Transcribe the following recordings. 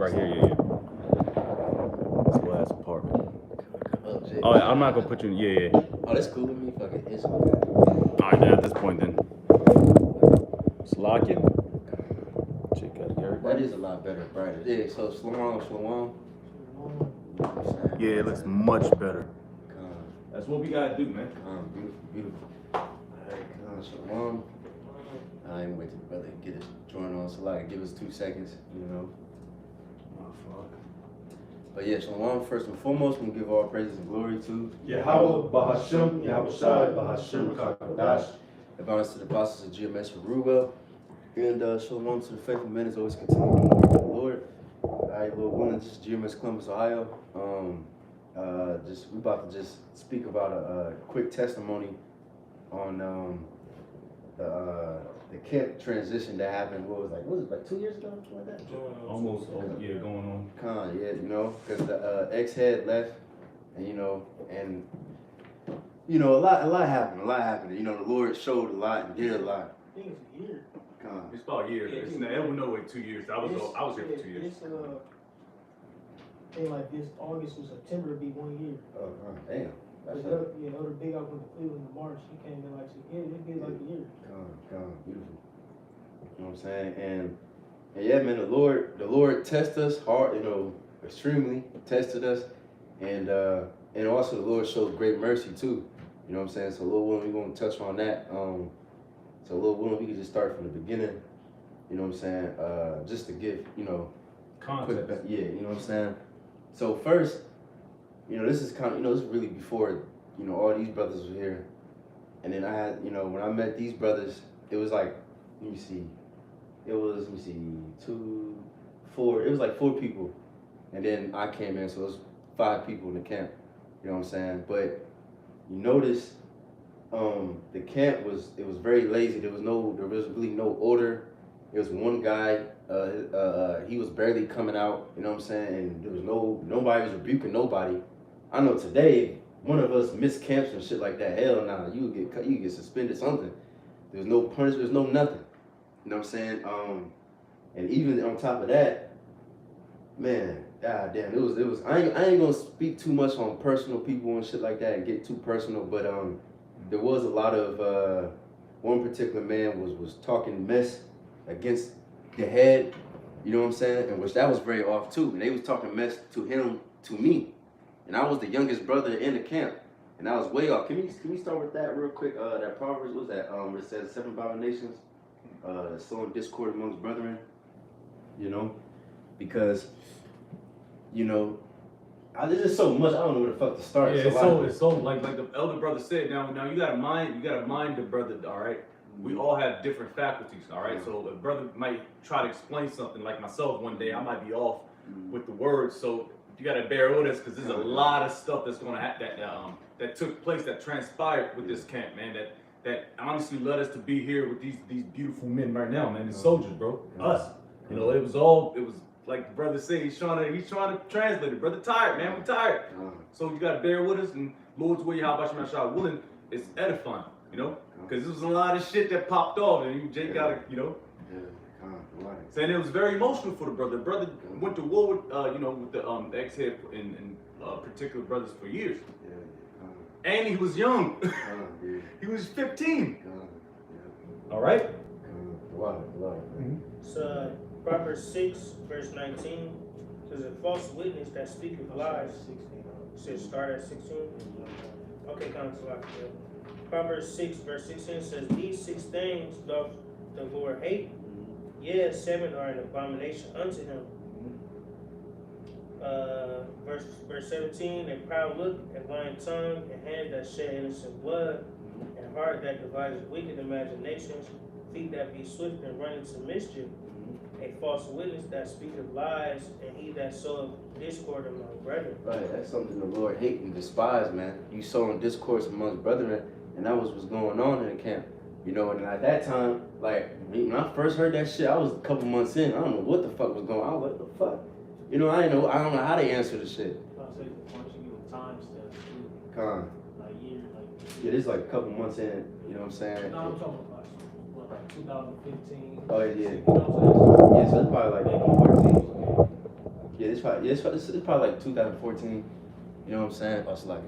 right here, yeah. This little ass apartment. Oh, I'm not gonna put you in. Yeah. Oh, that's cool with me. Fucking it's okay. All right, then at this point, then. Slock it. Check out everybody. That is a lot better, brighter. Yeah, so Shalom. Yeah, it looks much better. That's what we gotta do, man. Beautiful. Alright, Shalom. I ain't wait till the brother get his joint on, so like give us 2 seconds, you know. Oh, fuck. But yeah, Shalom, first and foremost, we give all praises and glory to Yahweh, Bahasham, Yahweh Shai, Bahasham, Kakadash. Abundance to the apostles of GMS and Ruel. And Shalom to the faithful men as always continue to work with the Lord. Alright, Lord willing, this is GMS Columbus, Ohio. We about to just speak about a quick testimony on the camp transition that happened. What was it like 2 years ago, something like that? Almost, yeah, going on. Yeah, you know, because the ex-head left, and a lot happened. You know, the Lord showed a lot and did a lot. I think it's a year. It's about a year. It's no way 2 years. I was here for 2 years. I think like this August or September would be 1 year. Oh, damn. That's Other big out went to Cleveland in March. He came in like it'd be like a year. Beautiful. You know what I'm saying? And yeah, man, the Lord tested us hard, you know, extremely tested us, and also the Lord showed great mercy too. You know what I'm saying? So Lord willing, we're gonna touch on that. So Lord willing, we can just start from the beginning. You know what I'm saying? Just to give, you know, Context. yeah, you know what I'm saying? So first, you know, this is kind of, you know, this is really before, you know, all these brothers were here. And then I had, you know, when I met these brothers, it was like, it was like 4 people. And then I came in, so it was 5 people in the camp. You know what I'm saying? But you notice, the camp was very lazy. There was really no order. There was one guy, he was barely coming out, you know what I'm saying? And there was nobody was rebuking nobody. I know today, one of us missed camps and shit like that, hell nah, you get suspended, something. There was no punishment, there was no nothing. You know what I'm saying? And even on top of that, man, god damn, it was I ain't gonna speak too much on personal people and shit like that and get too personal, but there was a lot of one particular man was talking mess against the head, you know what I'm saying? And which that was very off too. And they was talking mess to him, to me. And I was the youngest brother in the camp. And I was way off. Can we start with that real quick? That Proverbs was that where it says 7 abominations, sowing discord amongst brethren. You know? Because, you know, there's just so much, I don't know where the fuck to start. Yeah, it's so like the elder brother said, now you gotta mind the brother, all right? We all have different faculties, all right? So a brother might try to explain something like myself one day, I might be off with the words, so you gotta bear with us because there's a lot of stuff that's gonna happen that took place, that transpired with this camp, man, that honestly led us to be here with these beautiful men right now, man, the soldiers, bro, us. You know, it was like the brother said, he's trying to translate it. Brother tired, man, we tired. So you gotta bear with us, and Lord's way, how about you, willing, it's edifying, you know? Because there was a lot of shit that popped off, and you Jake gotta, you know. Saying it was very emotional for the brother. The brother went to war with, with the ex-head and particular brothers for years. And he was young. He was 15. All right. So Proverbs 6, verse 19 says, "A false witness that speaketh lies." It says start at 16. Okay, come to life. Proverbs 6, verse 16 says, "These 6 things doth the Lord hate. Yes, 7 are an abomination unto him." Verse 17, "A proud look, a lying tongue, a hand that shed innocent blood, a heart that devises wicked imaginations, feet that be swift and run into mischief, a false witness that speaketh lies, and he that soweth discord among brethren." Right, that's something the Lord hate and despise, man. You sowing discourse amongst brethren, and that was what's going on in the camp. You know, and at that time, like, when I first heard that shit, I was a couple months in. I don't know what the fuck was going on. I was like, what the fuck? You know, I don't know how they answer the shit. Yeah, this is like a couple months in, you know what I'm saying? No, I'm talking about like 2015. Oh, yeah. You know what I'm saying? Yeah, so it's probably like 14. Yeah, it's probably like 2014. You know what I'm saying? I was like,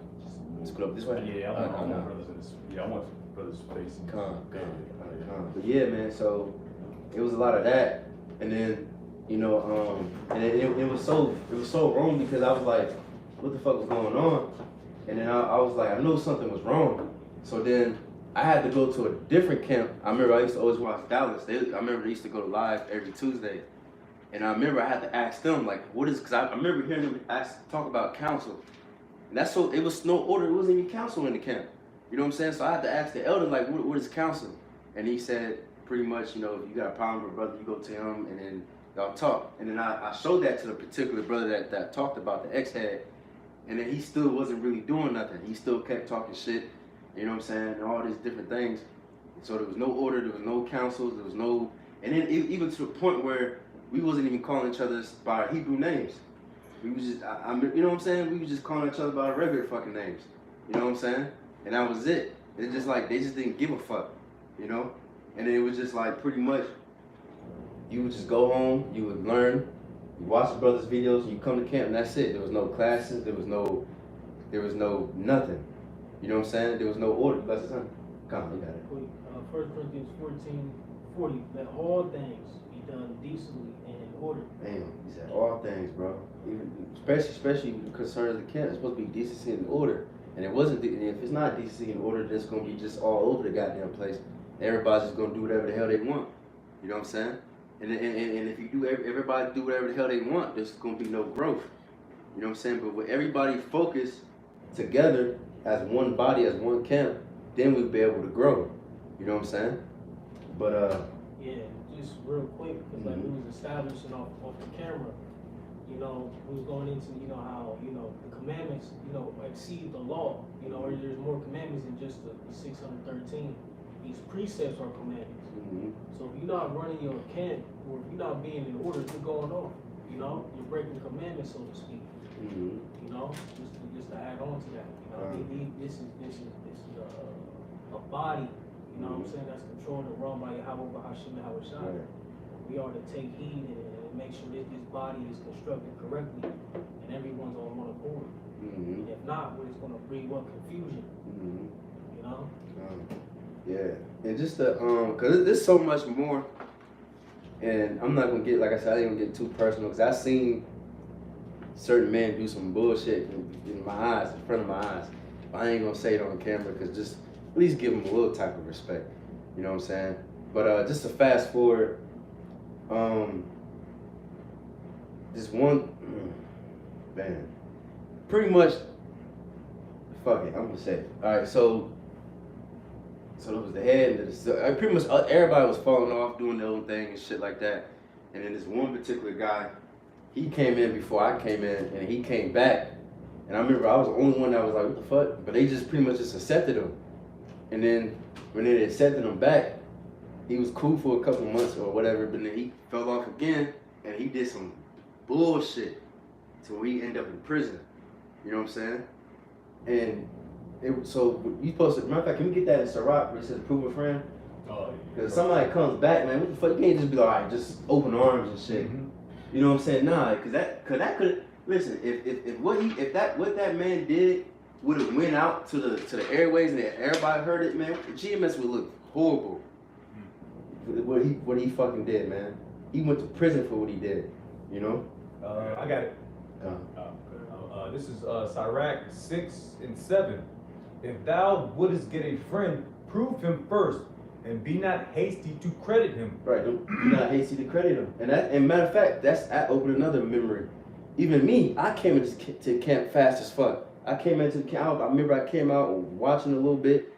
let's go up this way. Yeah, I Come want brothers in this. Yeah, I want brothers facing. on. But yeah, man. So it was a lot of that, and then you know, and it was so wrong because I was like, what the fuck was going on? And then I was like, I knew something was wrong. So then I had to go to a different camp. I remember I used to always watch Dallas. I remember they used to go live every Tuesday. And I remember I had to ask them, like, what is, because I remember hearing them talk about counsel. And that's so, it was no order, it wasn't even counsel in the camp. You know what I'm saying? So I had to ask the elder, like, what is counsel? And he said, pretty much, you know, if you got a problem with a brother, you go to him and then y'all talk. And then I showed that to the particular brother that talked about the ex-head. And then he still wasn't really doing nothing. He still kept talking shit, you know what I'm saying, and all these different things. So there was no order, there was no counsels, there was no, and then even to the point where we wasn't even calling each other by our Hebrew names. We was just, you know what I'm saying? We was just calling each other by our regular fucking names. You know what I'm saying? And that was it. It's just like, they just didn't give a fuck, you know? And it was just like, pretty much, you would just go home, you would learn, you watch the brothers' videos, you come to camp, and that's it. There was no classes, there was no nothing. You know what I'm saying? There was no order. Bless his son. Come on, you got it. 1 Corinthians 14:40. Let all things be done decently and in order. Damn, he said all things, bro. Even especially concerns the camp, it's supposed to be decency and order. And it wasn't. And if it's not decency and order, it's gonna be just all over the goddamn place. Everybody's just gonna do whatever the hell they want. You know what I'm saying? And if you do everybody do whatever the hell they want, there's gonna be no growth. You know what I'm saying? But with everybody focused together as one body, as one camp, then we'll be able to grow. You know what I'm saying? But Yeah, just real quick, because like we was establishing off the camera, you know, we was going into, you know, how, you know, the commandments, you know, exceed the law. You know, or there's more commandments than just the 613. These precepts are commandments. So if you're not running your camp, or if you're not being in order, you're going off. You know, you're breaking commandments, so to speak. You know, just to add on to that. You know, this is a body. You know what I'm saying? That's controlled and run by Yahweh Hashem and Hawashai. We are to take heed and make sure that this body is constructed correctly and everyone's on one accord. If not, what it's going to bring what confusion. You know. Yeah, and just the cause there's so much more, and I'm not gonna get, like I said, I didn't get too personal, cause I seen certain men do some bullshit in my eyes, in front of my eyes. But I ain't gonna say it on camera, cause just at least give them a little type of respect. You know what I'm saying? But just to fast forward, this one, man, pretty much, fuck it, I'm gonna say it. All right, so it was the head, and pretty much everybody was falling off, doing their own thing and shit like that. And then this one particular guy, he came in before I came in, and he came back. And I remember I was the only one that was like, what the fuck? But they just pretty much just accepted him. And then when they accepted him back, he was cool for a couple months or whatever, but then he fell off again, and he did some bullshit till he ended up in prison. You know what I'm saying? And so you supposed to, matter of fact, can we get that in Sirach where it says prove a friend? Oh, yeah. Because somebody comes back, man, what the fuck? You can't just be like, all right, just open arms and shit. You know what I'm saying? Nah, cause that could, listen, if that man did would have went out to the airways and everybody heard it, man, GMS would look horrible. What he fucking did, man. He went to prison for what he did. You know? I got it. This is Sirach 6:7. If thou wouldest get a friend, prove him first, and be not hasty to credit him. Right, do not hasty to credit him. And matter of fact, I opened another memory. Even me, I came into camp fast as fuck. I came into the camp. I remember I came out watching a little bit.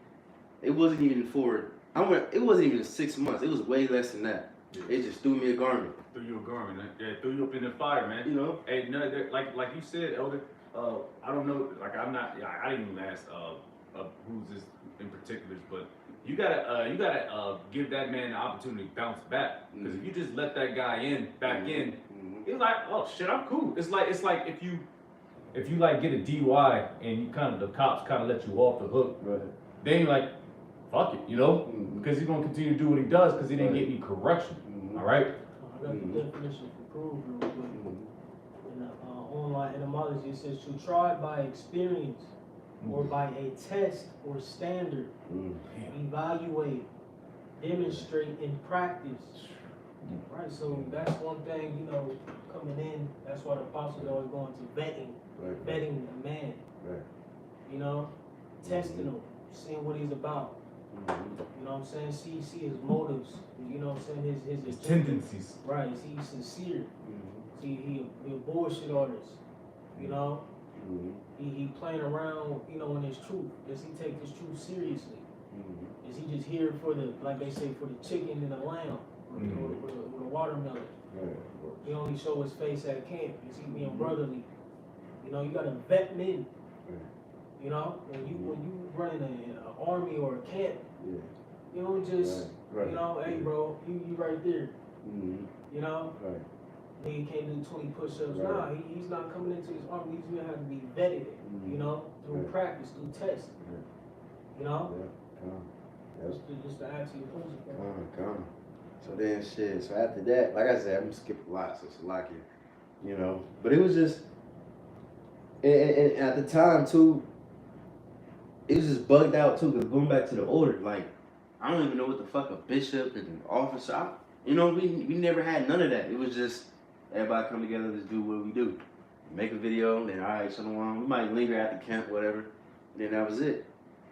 It wasn't even it wasn't even 6 months. It was way less than that. Yeah. It just threw me a garment. Threw you a garment, man. Yeah, threw you up in the fire, man. You know? Hey, no, like you said, Elder. I don't know. Like I didn't even ask who's this in particulars, but you gotta give that man the opportunity to bounce back. Because if you just let that guy back in, he's like, oh shit, I'm cool. It's like if you like get a DUI and you the cops kind of let you off the hook, right. Then you're like, fuck it, you know, because he's gonna continue to do what he does because he didn't get any correction. All right. I got the definition for prove real quick. In on my etymology, it says to try by experience or by a test or standard, evaluate, demonstrate in practice. Right, so that's one thing, you know, coming in, that's why the apostles always going to vetting a man. Right. You know, testing him, seeing what he's about. You know what I'm saying? See his motives. You know what I'm saying? His tendencies. Right. Is he sincere? See, he a bullshit artist. You know, he playing around. You know, in his truth. Does he take his truth seriously? Is he just here for the, like they say, for the chicken and the lamb, or the watermelon? He only show his face at camp. Is he being brotherly? You know, you gotta vet men. You know, when you running an army or a camp, you don't just you know, hey bro, you right there. You know, nigga can't do 20 push-ups. Nah, he's not coming into his army. He's gonna have to be vetted. You know, through practice, through tests. You know, just to answer your question. So then shit. So after that, like I said, I'm gonna skip a lot. So it's like it, you know. But it was just, and at the time too, it was just bugged out too. Cause going back to the order, like I don't even know what the fuck a bishop and an officer. You know, we never had none of that. It was just everybody come together, let's do what we do. Make a video, then all right, shalom. We might linger at the camp, whatever. And then that was it.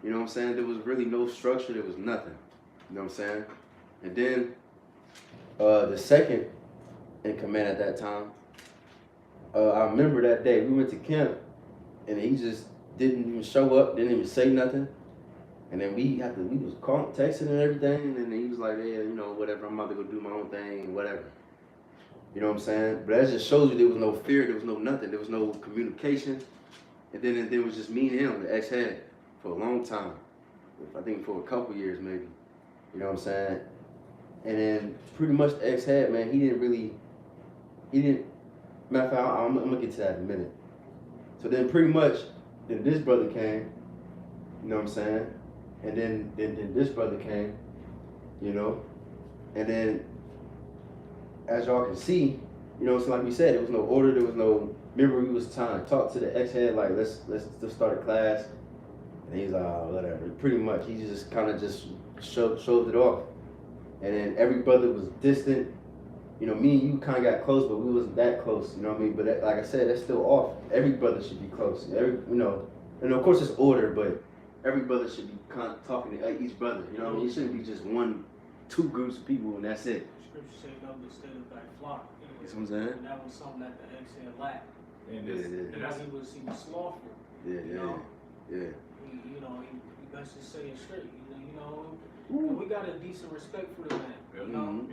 You know what I'm saying? There was really no structure. There was nothing. You know what I'm saying? And then the second in command at that time, I remember that day we went to camp, and he just didn't even show up, didn't even say nothing. And then we was calling, texting and everything, and then he was like, yeah, you know, whatever, I'm about to go do my own thing and whatever. You know what I'm saying? But that just shows you there was no fear, there was no nothing, there was no communication. And then it was just me and him, the ex-head, for a long time. I think for a couple years maybe. You know what I'm saying? And then pretty much the ex-head, man, he didn't, matter of fact, I'm gonna get to that in a minute. So then pretty much, then this brother came, you know what I'm saying? And then this brother came, you know? And then, as y'all can see, you know, so like we said, there was no order, there was no, remember we was trying to talk to the ex-head, like, let's start a class. And he's like, oh, whatever. Pretty much, he just kind of just shoved it off. And then every brother was distant. You know, me and you kind of got close, but we wasn't that close, you know what I mean? But that, like I said, that's still off. Every brother should be close. You know, and of course it's order, but every brother should be kind of talking to each brother, you know what I mean? It shouldn't be just two groups of people and that's it. Scripture said, "Know the state of thy flock." You see what I'm saying? And that was something that the ex had lacked. And Because he was slothful. Yeah. You know, he best to say it straight. You know, and we got a decent respect for the man. You know,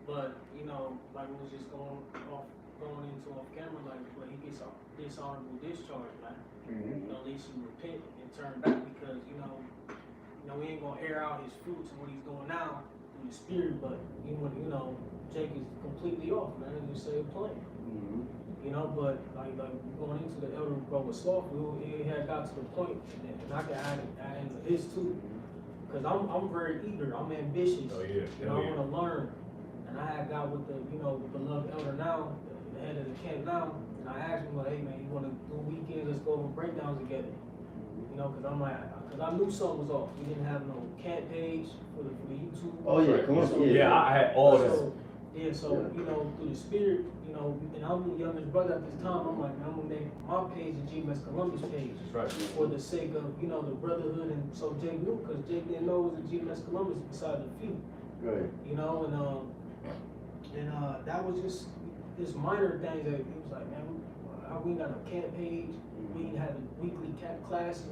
but you know, like we was just going into off camera, like, but he gets dishonorable discharge, man. You know, at least you repent and turn back because you know we ain't gonna air out his fruits and what he's doing now through the spirit, but you know, Jake is completely off, man. Just say it plain. You know, but like going into the elder brother slothful, it had got to the point, and I can add into his too, because I'm very eager, I'm ambitious. Oh yeah. You know, I want to learn, and I had got with the beloved elder now, the head of the camp now, and I asked him like, hey man, you want to do weekends? Let's go over breakdowns together. You know, because I knew something was off. We didn't have no camp page for the YouTube. Oh yeah, come on. So, Yeah, I had all this. Yeah, so you know, through the spirit, you know, and I'm the youngest brother at this time. I'm like, man, I'm gonna make my page a GMS Columbus page. That's right. For the sake of, you know, the brotherhood, and so Jake knew, because Jake didn't know it was a GMS Columbus beside the few. Right. You know, and that was just minor things that he was like, man, we ain't got no camp page, we ain't having weekly camp classes,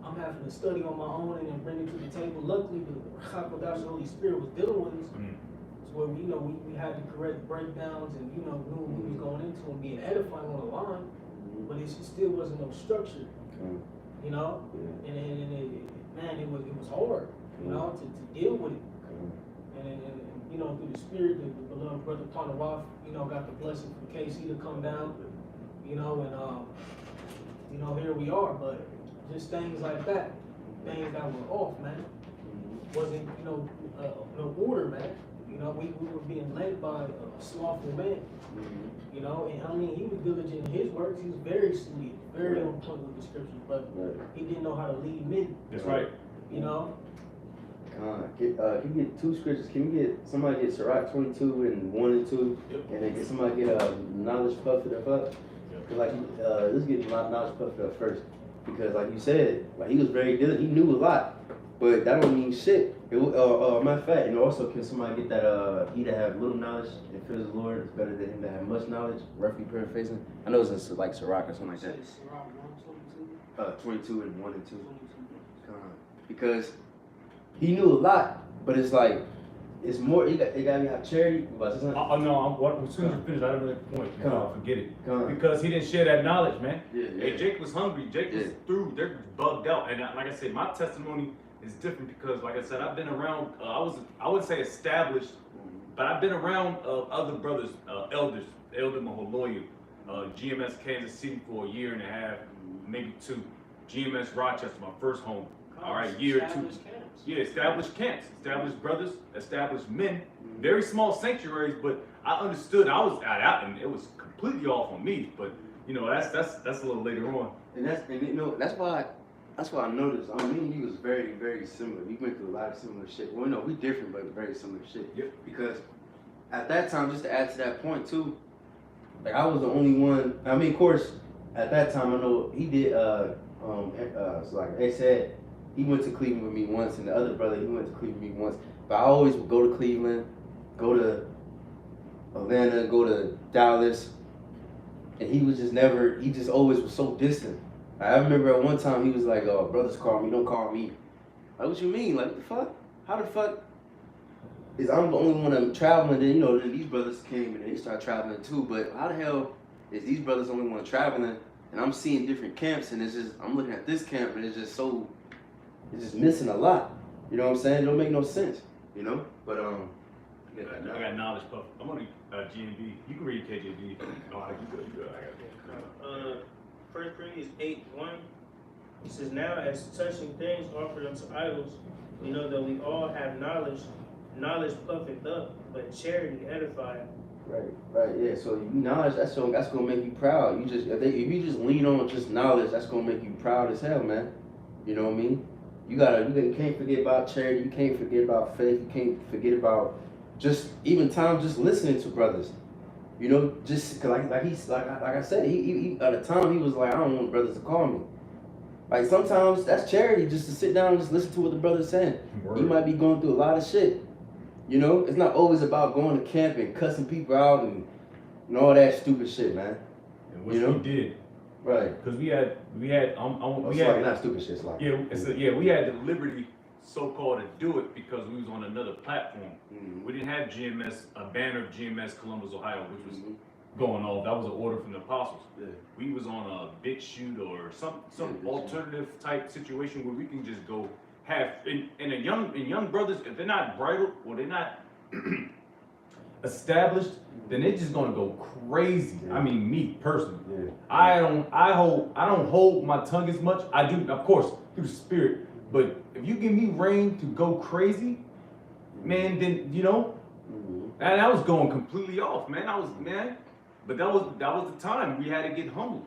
I'm having to study on my own and then bring it to the table. Luckily, the Chakodash, the Holy Spirit was dealing with us. Where we had the correct breakdowns and knew what we was going into and being edifying on the line, but it still wasn't no structure, you know. And it was hard, you know, to deal with it. And you know, through the spirit, the beloved brother Panawaf, you know, got the blessing from KC to come down, you know, and you know, here we are. But just things like that, things that were off, man. Wasn't no order, man. You know, we were being led by a slothful man. You know, and I mean, he was diligent in his works. He was very studious, very on point with the scriptures, but he didn't know how to lead men. That's right. You know, Can we get two scriptures? Can we get somebody get Sirach 22 and 1 and 2, and then get somebody get knowledge puffed up? Cause like let's get knowledge puffed up first, because like you said, like he was very diligent. He knew a lot, but that don't mean shit. Matter of fact, and also can somebody get that he that have little knowledge and fears the Lord is better than him that have much knowledge, roughly paraphrasing. I know it's like Sirach or something like that. 22 and 1 and 2. Because he knew a lot, but it's like it's more. It got to have charity. Oh no! As soon as you finish, I don't know the point. Forget it. Come on. Because he didn't share that knowledge, man. Yeah. Hey, Jake was hungry. Jake was through. They're bugged out. And like I said, my testimony is different because, like I said, I've been around. I wouldn't say established, but I've been around other brothers, elders, Elder Maholoya, GMS Kansas City for a year and a half, maybe 2. GMS Rochester, my first home. All right, year or 2. Yeah, established camps, established brothers, established men. Very small sanctuaries, but I understood. I was out, and it was completely off on me. But you know, that's a little later on. And that's why I noticed. I mean, me and you was very, very similar. We went through a lot of similar shit. Well, no, we different, but very similar shit. Yep. Because at that time, just to add to that point too, like I was the only one. I mean, of course, at that time I know he did. So like they said, he went to Cleveland with me once, and the other brother he went to Cleveland with me once. But I always would go to Cleveland, go to Atlanta, go to Dallas, and he was just never. He just always was so distant. I remember at one time he was like, "Oh, brothers call me, don't call me." Like, what you mean? Like, what the fuck? How the fuck is I'm the only one that's traveling? Then then these brothers came and they started traveling too. But how the hell is these brothers the only one traveling? And I'm seeing different camps, and it's just I'm looking at this camp, and it's just so it's just missing a lot. You know what I'm saying? It don't make no sense. You know? But I got knowledge puff. I'm on GNB. You can read KJV. Oh, you good. I got it. 1 Corinthians 8:1. It says, "Now as touching things offered unto idols, we know that we all have knowledge. Knowledge puffeth up, but charity edifieth." Right, yeah. So knowledge, that's gonna make you proud. If you just lean on just knowledge, that's gonna make you proud as hell, man. You know what I mean? You can't forget about charity. You can't forget about faith. You can't forget about just even time just listening to brothers. You know, just cause like I said, he at the time he was like, I don't want brothers to call me. Like sometimes that's charity, just to sit down and just listen to what the brother's saying. Word. You might be going through a lot of shit. You know, it's not always about going to camp and cussing people out and all that stupid shit, man. And which you know? we did. Right. Because we had not stupid shit. It's like we had the liberty, so-called, to do it because we was on another platform. Mhm. We didn't have GMS, a banner of GMS Columbus, Ohio, which was going off. That was an order from the apostles. Yeah. We was on a big shoot or some alternative type situation where we can just go and young brothers, if they're not bridled or they're not established, then they're just gonna go crazy. Yeah. I mean, me personally. Yeah. I don't hold my tongue as much. I do, of course, through the spirit. But if you give me reign to go crazy, man, then and I was going completely off, man. But that was the time we had to get humble.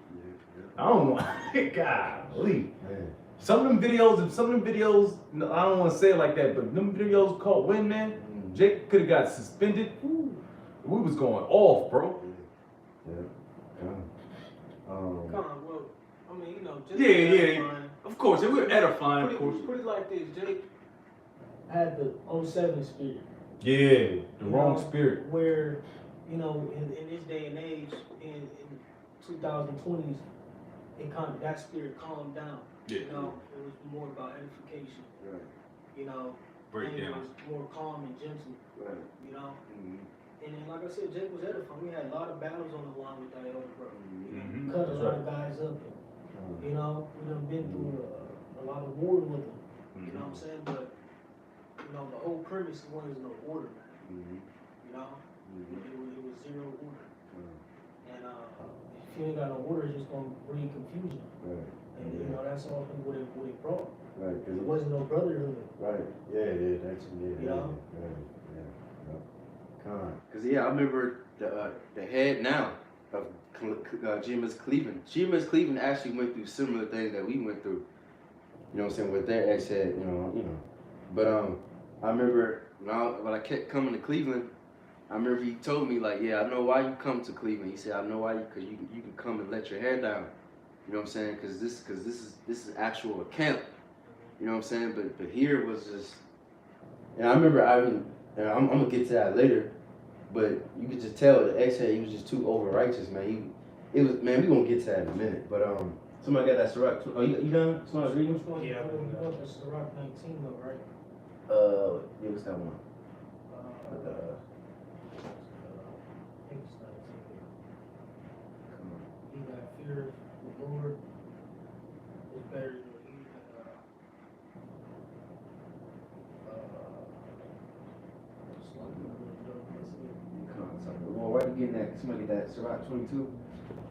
I don't know, golly. Man. Some of them videos, no, I don't want to say it like that, but them videos called Win, man, Jake could have got suspended. Ooh, we was going off, bro. Yeah. Come on, well, I mean, just Yeah. Of course, and we're edifying, of course. Put it like this, Jake had the 07 spirit. Yeah, the You wrong know, spirit. Where, in this day and age, in 2020s, that spirit calmed down. Yeah. It was more about edification. Right. Break It down. was more calm and gentle. Right. And then, like I said, Jake was edifying. We had a lot of battles on the line with that elder brother. Mhm. Cut a That's lot right. of guys up. We done been through a lot of war with him. You know what I'm saying? But, the whole premise was no order, man. It was zero order. And if you ain't got no order, it's just going to breed confusion. Right. And, that's all what it brought. Right. It wasn't no brotherhood. Right. Yeah. That's You know? Yeah. Cause yeah, I remember the head now of GMS Cleveland. GMS Cleveland actually went through similar things that we went through. You know what I'm saying, with their ex-head, you know. But I remember when I kept coming to Cleveland, I remember he told me like, yeah, I know why you come to Cleveland. He said, I know why cause you can come and let your hair down. You know what I'm saying? Cause this is actual camp. You know what I'm saying? But here it was just, and I remember and I'm gonna get to that later, but you could just tell the ex-head, he was just too over righteous, man. We gonna get to that in a minute. But somebody got that Ciroc. Oh, you done? Somebody reading? Which one? Yeah. That's the Rock 19 though, right? Yeah, what's that one? I think it's 19. Come on. He got fear of the Lord. It's better than he Come on, sorry. Well, why you getting that? Somebody get that Ciroc 22?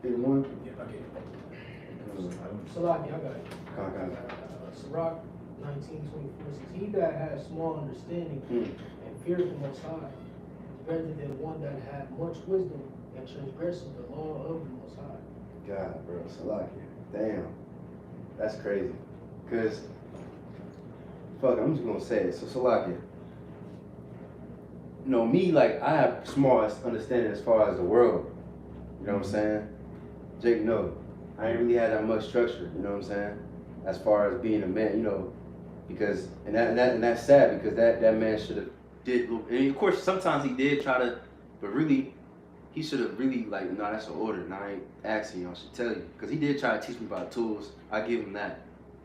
51? Yeah, I get it. Salaki, I got it. Come on. Sirach 19:24 says, "He that has small understanding and fear the Most High is better than one that had much wisdom and transgresses the law of the Most High." God, bro, Salakia. Damn. That's crazy. Cause, fuck, I'm just gonna say it. So, Salakia. You know, me, like, I have small understanding as far as the world. You know what I'm saying? Jake, no. I ain't really had that much structure, you know what I'm saying? As far as being a man, you know, because, and that's sad because that man should have did, and of course, sometimes he did try to, but really, he should have really, like, no, that's an order, and I ain't asking you, I should tell you. Because he did try to teach me about tools, I give him that.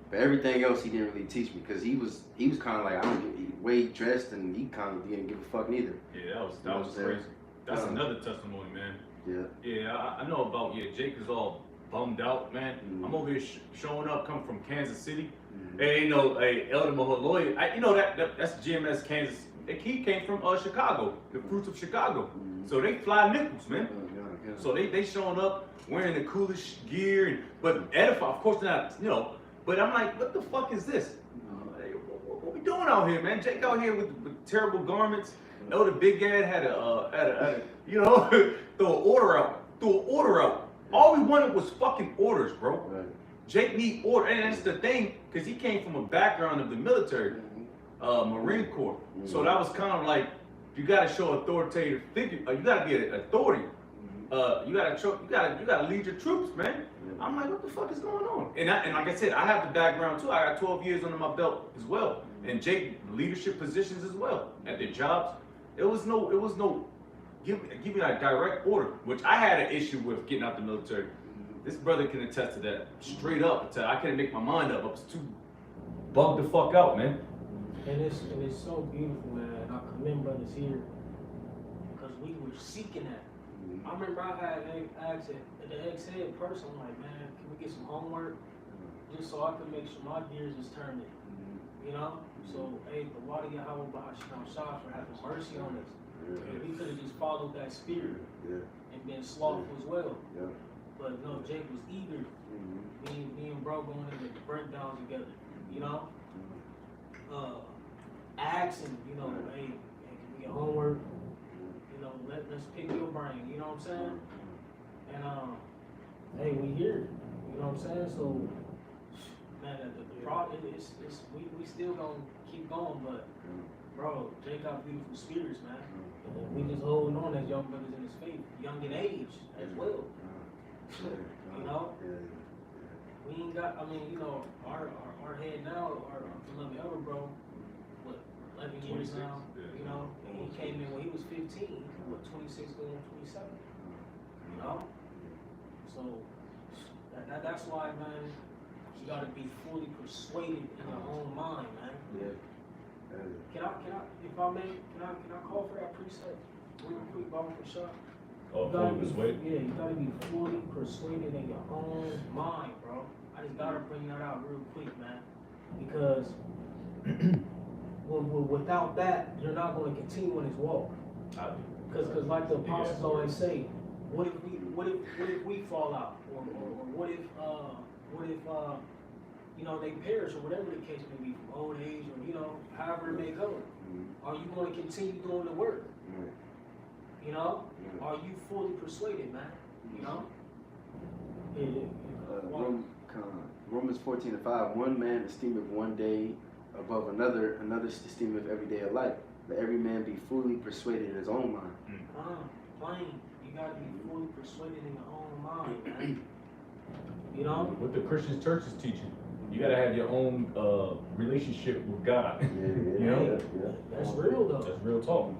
But everything else he didn't really teach me, because he was kind of like, I don't get, way dressed, and he kind of didn't give a fuck neither. Yeah, that was crazy. That's another testimony, man. Yeah. Yeah, I know about, Jake is all bummed out, man. Mm-hmm. I'm over here showing up, coming from Kansas City. Mm-hmm. Hey, Elder Mahaloy, that's GMS Kansas. He came from Chicago, the Fruits of Chicago. Mm-hmm. So they fly nickels, man. Yeah. So they showing up wearing the coolest gear, but edify, of course not, but I'm like, what the fuck is this? Hey, what we doing out here, man? Jake out here with terrible garments. The big ad had a throw an order out. All we wanted was fucking orders, bro. Right. Jake need order, and that's the thing, because he came from a background of the military, Marine Corps. Mm-hmm. So that was kind of like, you gotta show authoritative figure. You gotta be an authority. You gotta lead your troops, man. Yeah. I'm like, what the fuck is going on? And like I said, I have the background too. I got 12 years under my belt as well, and Jake leadership positions as well at their jobs. It was no give me a direct order, which I had an issue with getting out the military. This brother can attest to that straight up. I couldn't make my mind up. I was too bugged the fuck out, man. And it's so beautiful, man. I commend brothers here because we were seeking that. I remember I had asked the ex-head person, I'm like, man, can we get some homework just so I can make sure my gears is turning, So, hey, the water Yahweh B'Hashem Shah for having mercy on us. And we could have just followed that spirit and been slothful as well. Yeah. But no, Jake was eager. Me and bro going into the breakdown together, asking, hey, can we get homework? Let's pick your brain, you know what I'm saying? And hey, we here, you know what I'm saying? So, man, the problem is we still gonna keep going, but bro, Jake got beautiful spirits, man. And we just holding on as young brothers in his faith, young in age as well. We ain't got, our head now, our beloved elder bro, what, 11 years now, and he came in when he was 15, 26 going on 27, So, that's why, man, you gotta be fully persuaded in your own mind, man. Yeah. Can I call for that precept real quick, Baba Kashad? Oh, fully persuaded? Yeah, you gotta be fully persuaded in your own mind, bro. I just gotta bring that out real quick, man, because without that, you're not going to continue on his walk. Because like the apostles always say, what if we fall out, or what if they perish, or whatever the case may be, from old age, or however it may go. Are you going to continue doing the work? You know, are you fully persuaded, man? You know. Romans 14:5. One man esteemeth one day above another, another esteemeth every day alike. Let every man be fully persuaded in his own mind. Plain. You gotta be fully persuaded in your own mind, man. You know. What the Christian church is teaching, you gotta have your own relationship with God. You know, That's real though. that's real talk.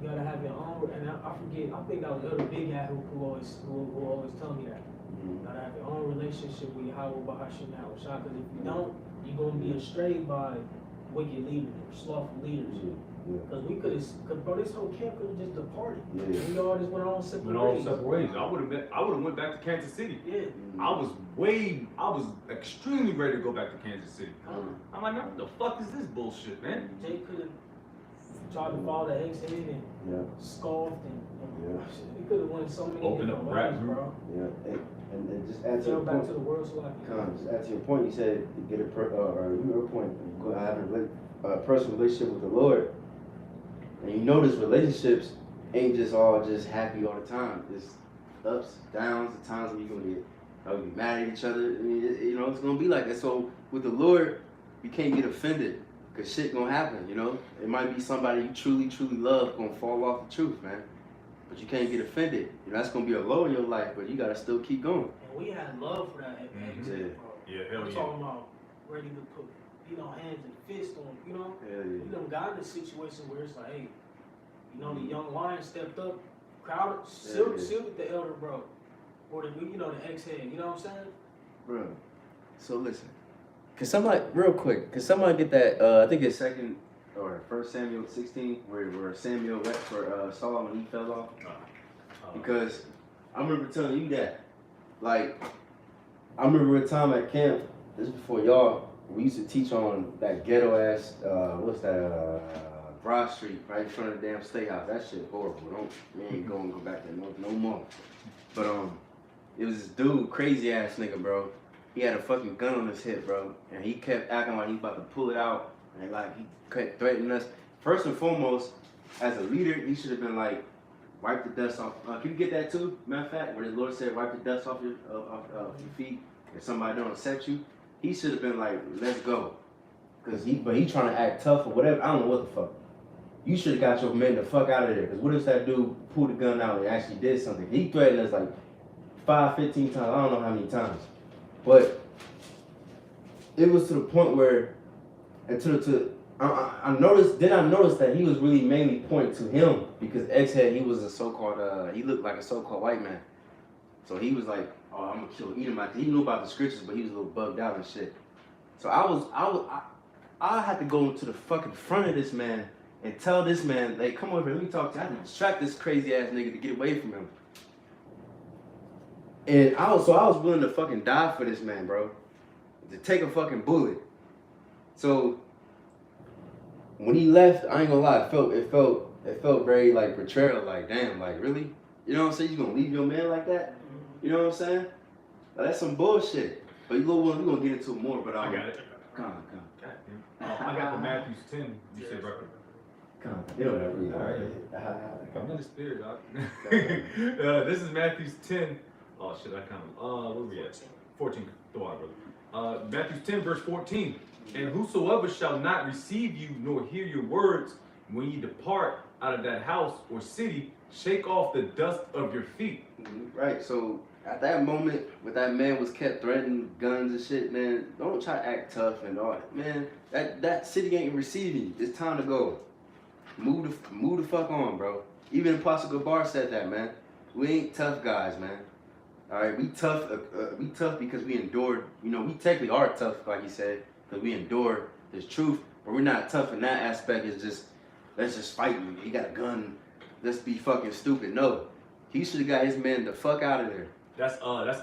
You gotta have your own, and I forget. I think that was Elder Big Guy who always tell me that. You gotta have your own relationship with Yahweh Bahashim Yahushua. Because if you don't, you're gonna be astrayed by wicked leaders, slothful leaders. Because we could have, bro, this whole camp could have just departed. We all just went on separate Went all ways. separate ways. I would have went back to Kansas City. Yeah. I was extremely ready to go back to Kansas City. I'm like, man, what the fuck is this bullshit, man? Jay could have tried to follow the ex-head and scoffed and he could have went so many Open different up rap ways, group. bro. And just add to Turn your back point. to the world so Just add to your point. You said you get your point. Go have a personal relationship with the Lord, and you notice relationships ain't just all just happy all the time. It's ups, downs, the times when you're gonna be mad at each other. I mean, you know, it's gonna be like that. So with the Lord, you can't get offended because shit gonna happen. You know, it might be somebody you truly, truly love gonna fall off the truth, man. But you can't get offended. You know, that's gonna be a low in your life, but you gotta still keep going. And we had love for that exit, bro. Yeah, hell I'm yeah. talking about ready to put, hands and fists on, We done got in a situation where it's like, hey, the young lion stepped up, crowded, sealed the elder bro. Or the ex-head, you know what I'm saying? Bro, so listen. Can somebody, real quick, get that, I think it's 1 Samuel 16, where Samuel wept for Saul when he fell off? Because I remember telling you that. Like, I remember a time at camp, this is before y'all, we used to teach on that ghetto ass, Broad Street, right in front of the damn State House. That shit horrible. We ain't gonna go back there no more. But it was this dude, crazy ass nigga, bro. He had a fucking gun on his hip, bro, and he kept acting like he about to pull it out, and like he kept threatening us. First and foremost, as a leader, he should have been like, wipe the dust off. Can you get that too? Matter of fact, where the Lord said, wipe the dust off your feet if somebody don't accept you. He should have been like, let's go, but he trying to act tough or whatever. I don't know what the fuck. You should have got your men the fuck out of there. Because what if that dude pulled the gun out and actually did something? He threatened us like 5, 15 times. I don't know how many times. But it was to the point where, I noticed that he was really mainly pointing to him because X-Head, he was a so-called, he looked like a so-called white man. So he was like, oh, I'm gonna kill Edomite. He knew about the scriptures, but he was a little bugged out and shit. So I had to go to the fucking front of this man and tell this man, like, come over here, let me talk to you. I had to distract this crazy ass nigga to get away from him. And I was willing to fucking die for this man, bro. To take a fucking bullet. So when he left, I ain't gonna lie, it felt very like betrayal, like damn, like really? You know what I'm saying? You gonna leave your man like that? You know what I'm saying? Like, that's some bullshit. But we're gonna get into it more, but I got it. Come on. I got the Matthews 10. You said record. Come on. I'm in the spirit, dog. This is Matthews 10. Oh shit, I counted. Where we at? 14. The water, brother. Matthews 10, verse 14. And whosoever shall not receive you nor hear your words when ye depart out of that house or city, shake off the dust of your feet. Right. So at that moment, when that man was kept threatening guns and shit, man, don't try to act tough and all that. Man, that city ain't receiving you. It's time to go. Move the fuck on, bro. Even Apostle Gabar said that, man. We ain't tough guys, man. All right, we tough because we endured. You know, we technically are tough, like he said, because we endured his truth. But we're not tough in that aspect. It's just, let's just fight you. He got a gun. Let's be fucking stupid. No, he should have got his men the fuck out of there. That's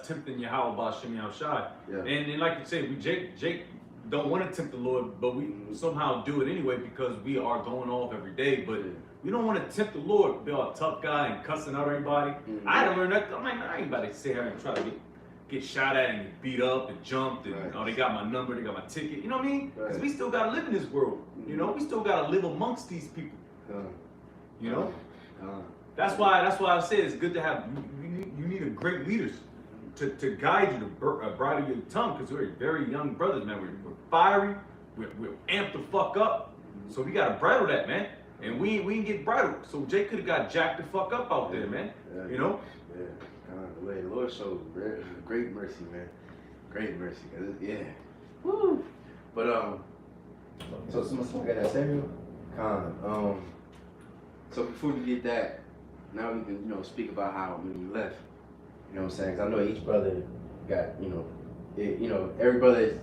tempting Yahweh Bahashim Yahushua. Yeah. And like you say, Jake don't want to tempt the Lord, but we somehow do it anyway because we are going off every day. But we don't want to tempt the Lord, be all tough guy and cussing out everybody. Mm-hmm. I had to learn that. I'm like, I ain't about to sit here and try to get shot at and beat up and jumped and Right. oh, they got my number, they got my ticket. You know what I mean? Because Right. we still gotta live in this world. You know, we still gotta live amongst these people. You know? That's why I say it's good to have, you need a great leaders to guide you, to bridle your tongue, because we're very young brothers, man. We're fiery, we're amped the fuck up. So we gotta bridle that, man. And we ain't get bridled. So Jay could have got jacked the fuck up out there, man. Yeah. You know? Yeah. The way the Lord showed great mercy, man. Great mercy. Yeah. Woo. But so someone got that Samuel? So before we get that, now we can, speak about how when you left. You know what I'm saying? 'Cause I know each brother got, every brother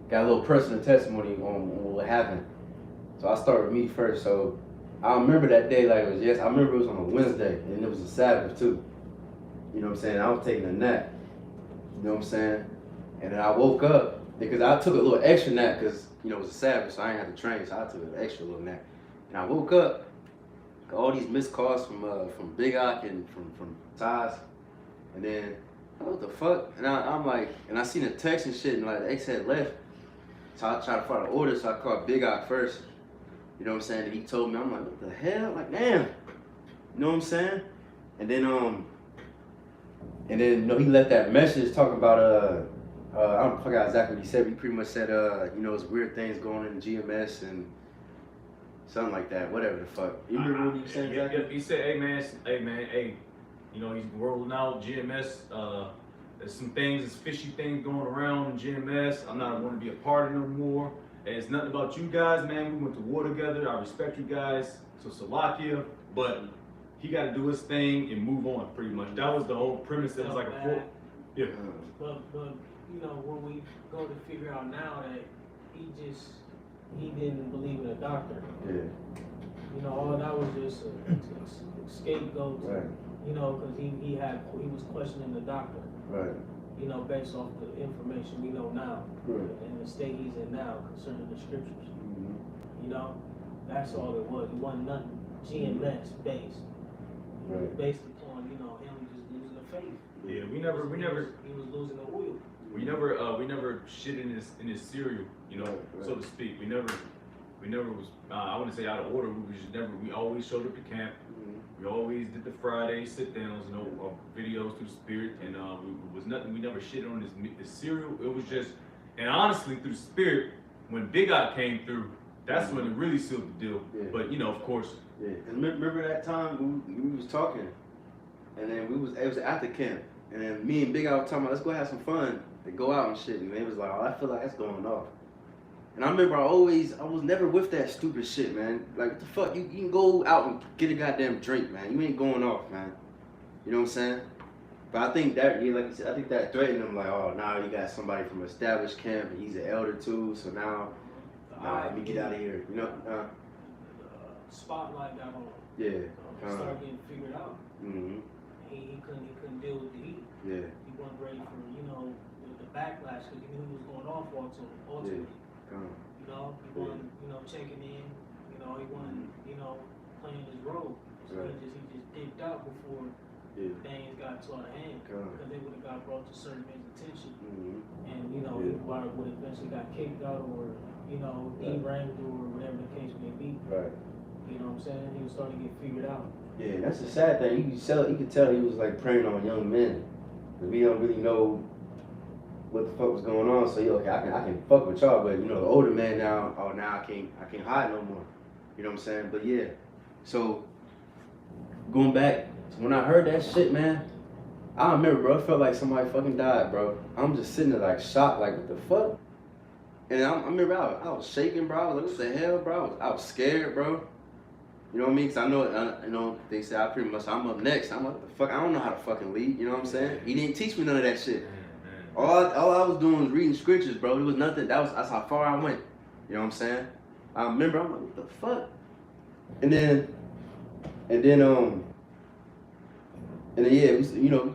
got a little personal testimony on what happened. So I'll start with me first. So I remember that day like it was I remember it was on a Wednesday and it was a Sabbath too. You know what I'm saying? I was taking a nap. You know what I'm saying? And then I woke up because I took a little extra nap because, it was a Sabbath, so I didn't have to train, so I took an extra little nap. And I woke up, got all these missed calls from Big Ock and from Taz. And then, what the fuck? And I'm like, and I seen a text and shit, and like the ex had left. So I tried to find an order, so I called Big Ock first. You know what I'm saying? And he told me, I'm like, what the hell? Like, damn. You know what I'm saying? And then he left that message talking about I forgot exactly what he said, but he pretty much said it's weird things going on in GMS and something like that, whatever the fuck. You remember what he said exactly? Yep. He said, hey, he's rolling out GMS. There's some things, there's fishy things going around in GMS. I'm not going to be a part of no more. And it's nothing about you guys, man. We went to war together. I respect you guys. So Salakia, but he got to do his thing and move on, pretty much. That was the whole premise. It was like a full, yeah. But when we go to figure out now that he didn't believe in a doctor. Yeah. All that was just a scapegoat. Right. Because he was questioning the doctor. Right. Based off the information we know now, Right. and the state he's in now concerning the scriptures. Mm-hmm. That's all it was. It wasn't nothing GMS based. Right. Based upon him just losing the faith. Yeah, he was losing the oil. We never shit in his cereal, Right. so to speak. We never was. I wouldn't say out of order. We always showed up at camp. Mm-hmm. We always did the Friday sit downs, videos through the spirit, and was nothing. We never shit on his cereal. It was just, and honestly, through the spirit, when Big Eye came through, that's when it really sealed the deal. Yeah. But of course. Yeah. And remember that time we was talking, and then it was after camp, and then me and Big Eye were talking about let's go have some fun. They go out and shit, and they was like, oh, I feel like that's going off. And I remember I was never with that stupid shit, man. Like, what the fuck? You can go out and get a goddamn drink, man. You ain't going off, man. You know what I'm saying? But I think that, like you said, I think that threatened him, like, oh, now you got somebody from established camp, and he's an elder too, so now, let me get out of here. Spotlight got on. Yeah. Started getting figured out. Mm-hmm. He couldn't deal with the heat. Yeah. He wasn't ready for the backlash because he knew he was going off ultimately. He wasn't checking in. He wasn't playing his role. So Right. he just dipped out before things got too out of hand because they would have got brought to certain men's attention, Mm-hmm. and he would eventually got kicked out or deranked or whatever the case may be. Right. You know what I'm saying? He was starting to get figured out. Yeah, that's the sad thing. You could tell he was like preying on young men. Cause we don't really know what the fuck was going on. So okay, I can fuck with y'all, but the older man now, now I can't hide no more. You know what I'm saying? But yeah. So going back, when I heard that shit, man, I remember, bro, it felt like somebody fucking died, bro. I'm just sitting there like shocked, like what the fuck? And I remember I was shaking, bro. I was like, what the hell, bro? I was scared, bro. You know what I mean? Cause I know, they say I'm up next. I'm like, what the fuck? I don't know how to fucking lead. You know what I'm saying? He didn't teach me none of that shit. All I was doing was reading scriptures, bro. It was nothing. That's how far I went. You know what I'm saying? I remember, I'm like, what the fuck? And then yeah, we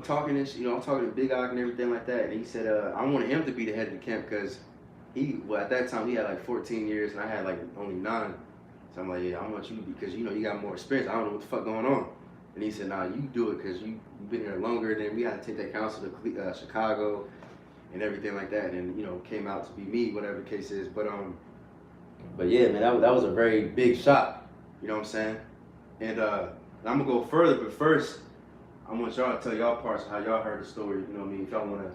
talking and shit, I'm talking to Big Ock and everything like that. And he said, I wanted him to be the head of the camp because at that time he had like 14 years and I had like only 9. So I'm like, yeah, I want you because you got more experience. I don't know what the fuck going on. And he said, nah, you do it because you've been here longer. And then we had to take that council to Chicago and everything like that. And then, came out to be me, whatever the case is. But yeah, man, that was a very big shock. You know what I'm saying? And I'm gonna go further, but first, I want y'all to tell y'all parts of how y'all heard the story. You know what I mean? If y'all wanna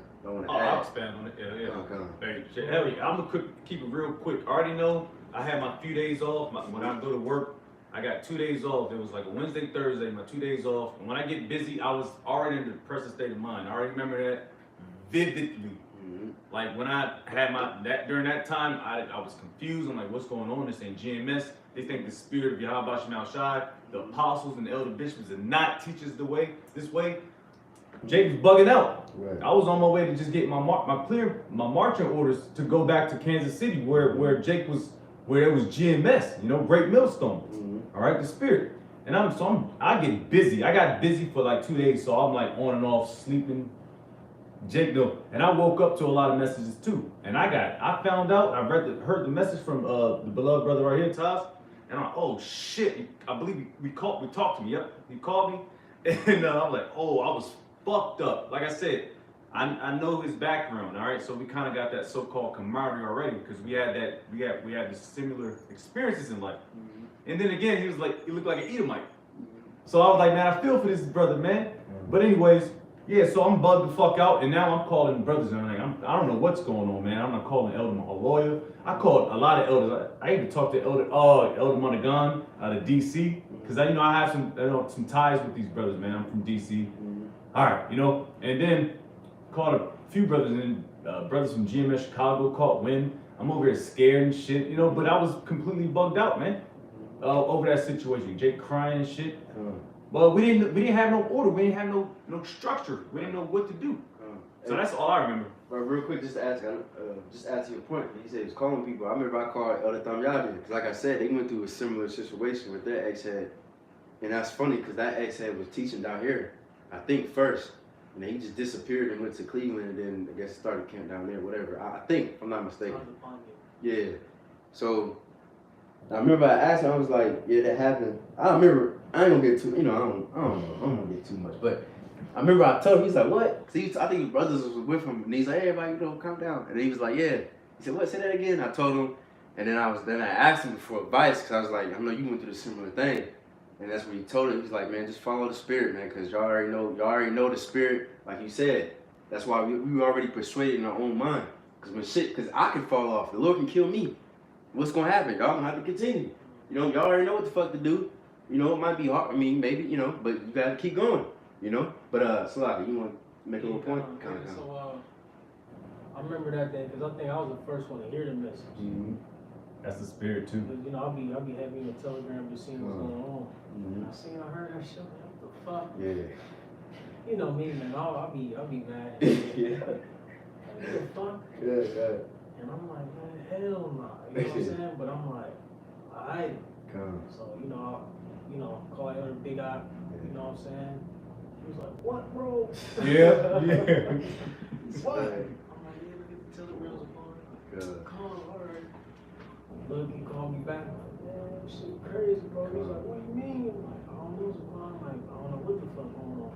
I'll add. expand on it. Yeah. Come on. Hey, hell yeah, I'm gonna keep it real quick. I already know I had my few days off. When I go to work, I got 2 days off. It was like a Wednesday, Thursday, my 2 days off. And when I get busy, I was already in a depressive state of mind. I already remember that vividly. Like when I had during that time, I was confused. I'm like, what's going on? This ain't GMS. They think the spirit of Yahweh Shemal Shai, the apostles and the elder bishops, did not teach us this way. Jake was bugging out. Right. I was on my way to just get my marching orders to go back to Kansas City, where Jake was, where there was GMS, Great Millstone. All right, the spirit. And I get busy. I got busy for like 2 days, so I'm like on and off sleeping. Jake though, and I woke up to a lot of messages too. And I found out, heard the message from the beloved brother right here, Taz, and I'm like, oh shit, I believe we talked to me. Yep, he called me, and I'm like, oh, I was fucked up. Like I said, I know his background, all right. So we kind of got that so-called camaraderie already because we had the similar experiences in life. And then again, he looked like an Edomite. So I was like, man, I feel for this brother, man. But anyways. Yeah, so I'm bugged the fuck out, and now I'm calling brothers, and I don't know what's going on, man. I'm not calling Elder a lawyer. I called a lot of elders. I even talked to Elder Monaghan out of DC, because I have some ties with these brothers, man. I'm from DC. All right, and then called a few brothers, and brothers from GMS Chicago caught wind. I'm over here scared and shit, but I was completely bugged out, man, over that situation. Jake crying and shit. But we didn't have no order. We didn't have no structure. We didn't know what to do. So that's all I remember. But real quick, just to ask your point. He said he was calling people. I remember I called Elder Thamyadi because, like I said, they went through a similar situation with their ex-head, and that's funny because that ex-head was teaching down here, I think first, and then he just disappeared and went to Cleveland, and then I guess started camp down there, whatever. I think, if I'm not mistaken. Yeah. So I remember I asked him. I was like, "Yeah, that happened." I remember. I ain't gonna get too, I don't gonna get too much, but I remember I told him, he's like, what? Cause I think his brothers was with him, and he's like, hey, everybody, calm down. And he was like, yeah. He said, what? Say that again. I told him, and then I asked him for advice, cause I was like, I know you went through the similar thing, and that's what he told him. He's like, man, just follow the spirit, man, cause y'all already know the spirit, like you said. That's why we were already persuaded in our own mind, cause I can fall off. The Lord can kill me. What's gonna happen? Y'all gonna have to continue. Y'all already know what the fuck to do. It might be hard. I mean, maybe, but you gotta keep going, But, Salaki, you want to make a little point? So, I remember that day because I think I was the first one to hear the message. That's the spirit too. But, I'll be having a telegram just seeing what's going on. And I heard that shit. What the fuck? Yeah. You know me, man. I'll be mad. Yeah. What the fuck? Yeah. And I'm like, man, hell no. You know what I'm saying? But I'm like, alright. So, call Elder Big Eye, you know what I'm saying? He was like, what, bro? Yeah. What? I'm like, yeah, look at the telegrams upon it. Calm, alright. Look, he called me back. I'm like, man, shit crazy, bro. He's like, what do you mean? I'm like, I don't know, Zapon. Like, I don't know what the fuck going on.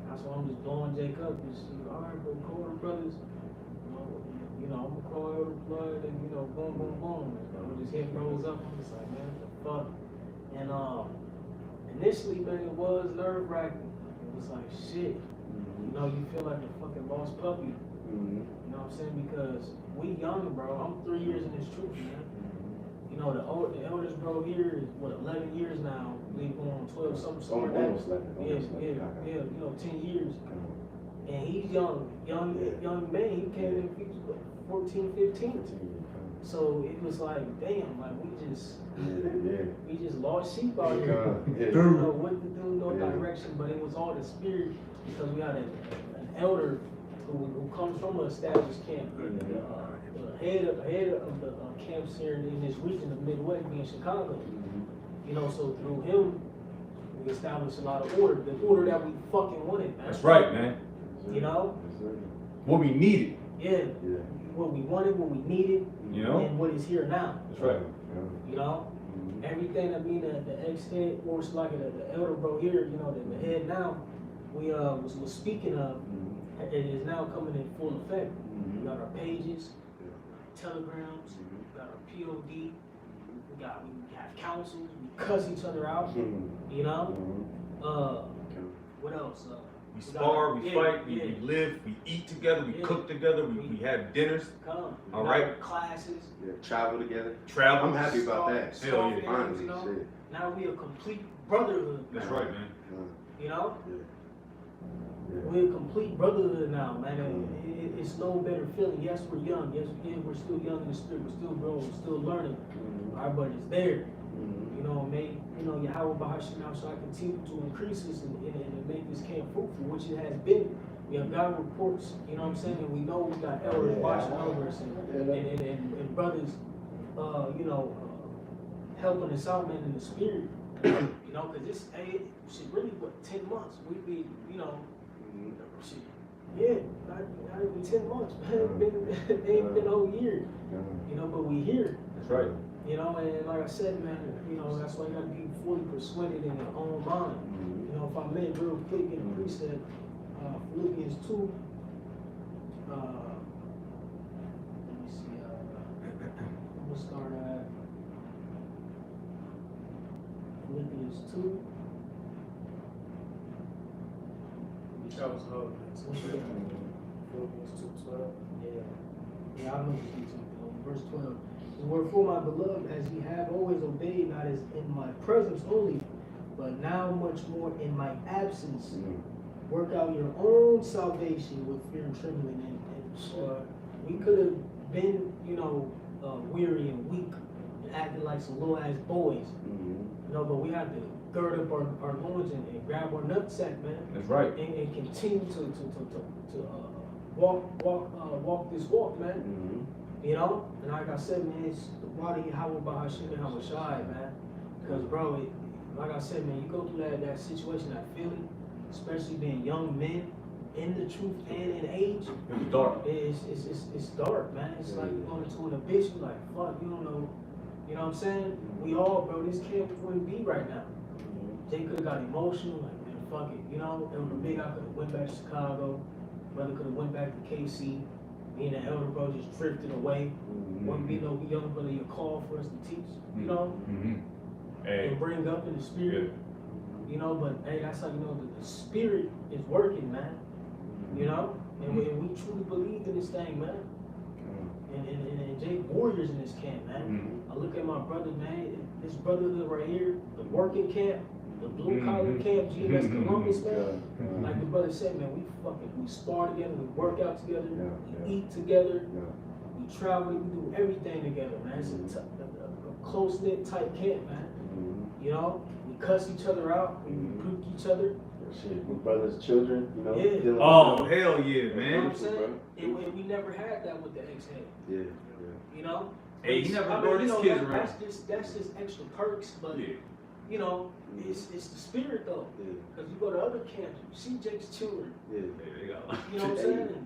That's why I'm just blowing Jake up. Just, alright, bro, call the brothers. I'm gonna call Elder Blood and, boom, boom, boom. I'm just hitting bros up. I'm just like, man, what the fuck? And, initially, man, it was nerve-wracking. It was like, shit. You feel like a fucking lost puppy. You know what I'm saying? Because we young, bro. I'm 3 years in this truth, man. The elders, bro, here is, 11 years now. We going on 12, something like that. Yeah, 10 years. And he's young man. He came in, he was 14, 15. So it was like, damn, like we just lost sheep out here. Didn't know what to do, no direction, but it was all the spirit because we had an elder who comes from an established camp. The head of the camps here in this region of Midwest, being Chicago. So through him, we established a lot of order. The order that we fucking wanted, man. That's right, man. What we needed. Yeah. What we wanted, what we needed, and what is here now. That's right. Everything that the ex-head, or it's like the elder bro here, the head now, we was speaking of, it is now coming in full effect. We got our pages, telegrams, we got our POD, we have councils, we cuss each other out, What else? We spar, we yeah, fight, yeah. we live, we eat together, we Yeah. cook together, we have dinners, Come. All You right. know, classes. Yeah, travel together. travel. I'm happy about that. Hell yeah. Finally, You know? shit. Now we a complete brotherhood. That's now, right, man. You know? Yeah. We're a complete brotherhood now, man. And it's no better feeling. Yes, we're young. Yes, we're still young in the spirit. We're still growing. We're still learning. All right, but it's there. You know, may Yahweh Bahashim now shall continue to increase us and make this camp fruitful, which it has been. We have got reports, you know what I'm saying, and we know we got elders watching over us and brothers, helping us out, man, in the spirit. You know, because this shit really, 10 months? We be, shit. Yeah, not even 10 months, man. It ain't been a whole year. You know, but we here. That's right. You know, and like I said, man, that's why you gotta be fully persuaded in your own mind. You know, if I may real quick in the precept, Philippians 2, let me see, we'll start at Philippians 2. That was hard. Philippians 2:12. Yeah, I know what you talking verse 12. Wherefore, my beloved, as ye have always obeyed, not as in my presence only, but now much more in my absence, work out your own salvation with fear and trembling. And we could have been, weary and weak and acting like some little ass boys, but we had to gird up our loins and grab our nutsack, man. That's right. And continue to walk this walk, man. You know, and like I said, man, it's the body of Yahweh Bahashim and Hamashai, man. Because, bro, like I said, man, you go through that situation, that feeling, especially being young men in the truth and in age. It's dark. It's dark, man. It's like you're going into an abyss. You're like, fuck, you don't know. You know what I'm saying? We all, bro, this camp wouldn't be right now. Jay could have got emotional, like, man, fuck it. You know, and the big I could have went back to Chicago. Brother could have went back to KC. Me and the elder bro just drifted away. Wouldn't be no young brother you call for us to teach, you know, Hey. and bring up in the spirit, you know. But hey, that's how you know that the spirit is working, man. You know, and we truly believe in this thing, man. And Jake warriors in this camp, man. I look at my brother, man. This brotherhood right here, the working camp, the blue collar camp, GMS Columbus, man. Like the brother said, man, we spar together, we work out together, we eat together, we travel, we do everything together, man. It's a close knit, tight camp, man. You know, we cuss each other out, we rebuke each other. Shit, we brothers, children, you know. Yeah. dealing with Oh, them. hell yeah, You know man. what I'm saying? And we never had that with the ex-head. Yeah. You know? Hey, he never I mean, brought his kids around. That's just extra perks, but you know, it's the spirit though. Yeah. Because you go to other camps, you see Jake's children. Yeah. They got You know what I'm saying?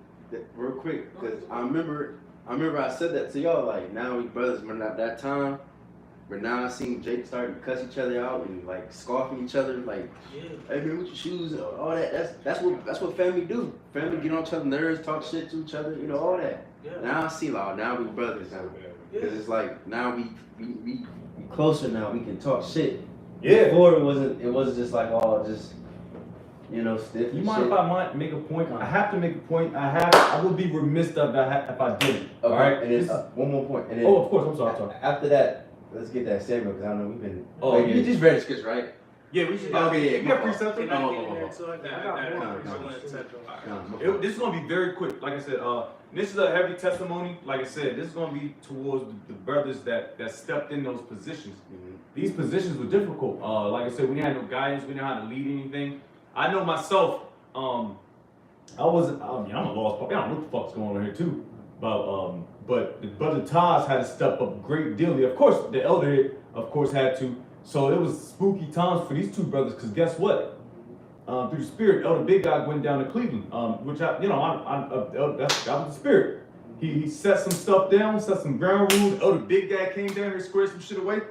Real quick, because I remember I said that to y'all, like, now we brothers, but not that time. But now I seen Jake starting to cuss each other out and like scoffing each other, like, Yeah. hey man, with your shoes and all that. That's what family do. Family get on each other's nerves, talk shit to each other, you know, all that. Yeah. Now I see, like, now we brothers now. Yeah. Cause it's like now we closer now. We can talk shit. Yeah. Before it wasn't just like all just stiff. You and mind shit. if I make a point? I have to make a point. I would be remiss if I didn't. Okay, All right. and then one more point. And then Oh, of course. I'm sorry. After that, let's get that Samuel because I know we've been. Oh, you yeah. just read the scripts, right? Yeah, we should. Okay, yeah, You got my precepts? Can I get in there Oh, too? I got got more. more. This is gonna be very quick. Like I said, this is a heavy testimony. Like I said, this is gonna be towards the brothers that stepped in those positions. These positions were difficult. Like I said, we didn't have no guidance. We didn't know how to lead anything. I know myself. I'm a lost puppy. I don't know what the fuck's going on here too. But the brother Taz had to step up a great deal. Of course, the elder, of course, had to. So it was spooky times for these two brothers. Cause guess what? Through the spirit, Elder Big Guy went down to Cleveland, which that was the spirit. He set some stuff down, set some ground rules. Elder Big Guy came down here, squared some shit away.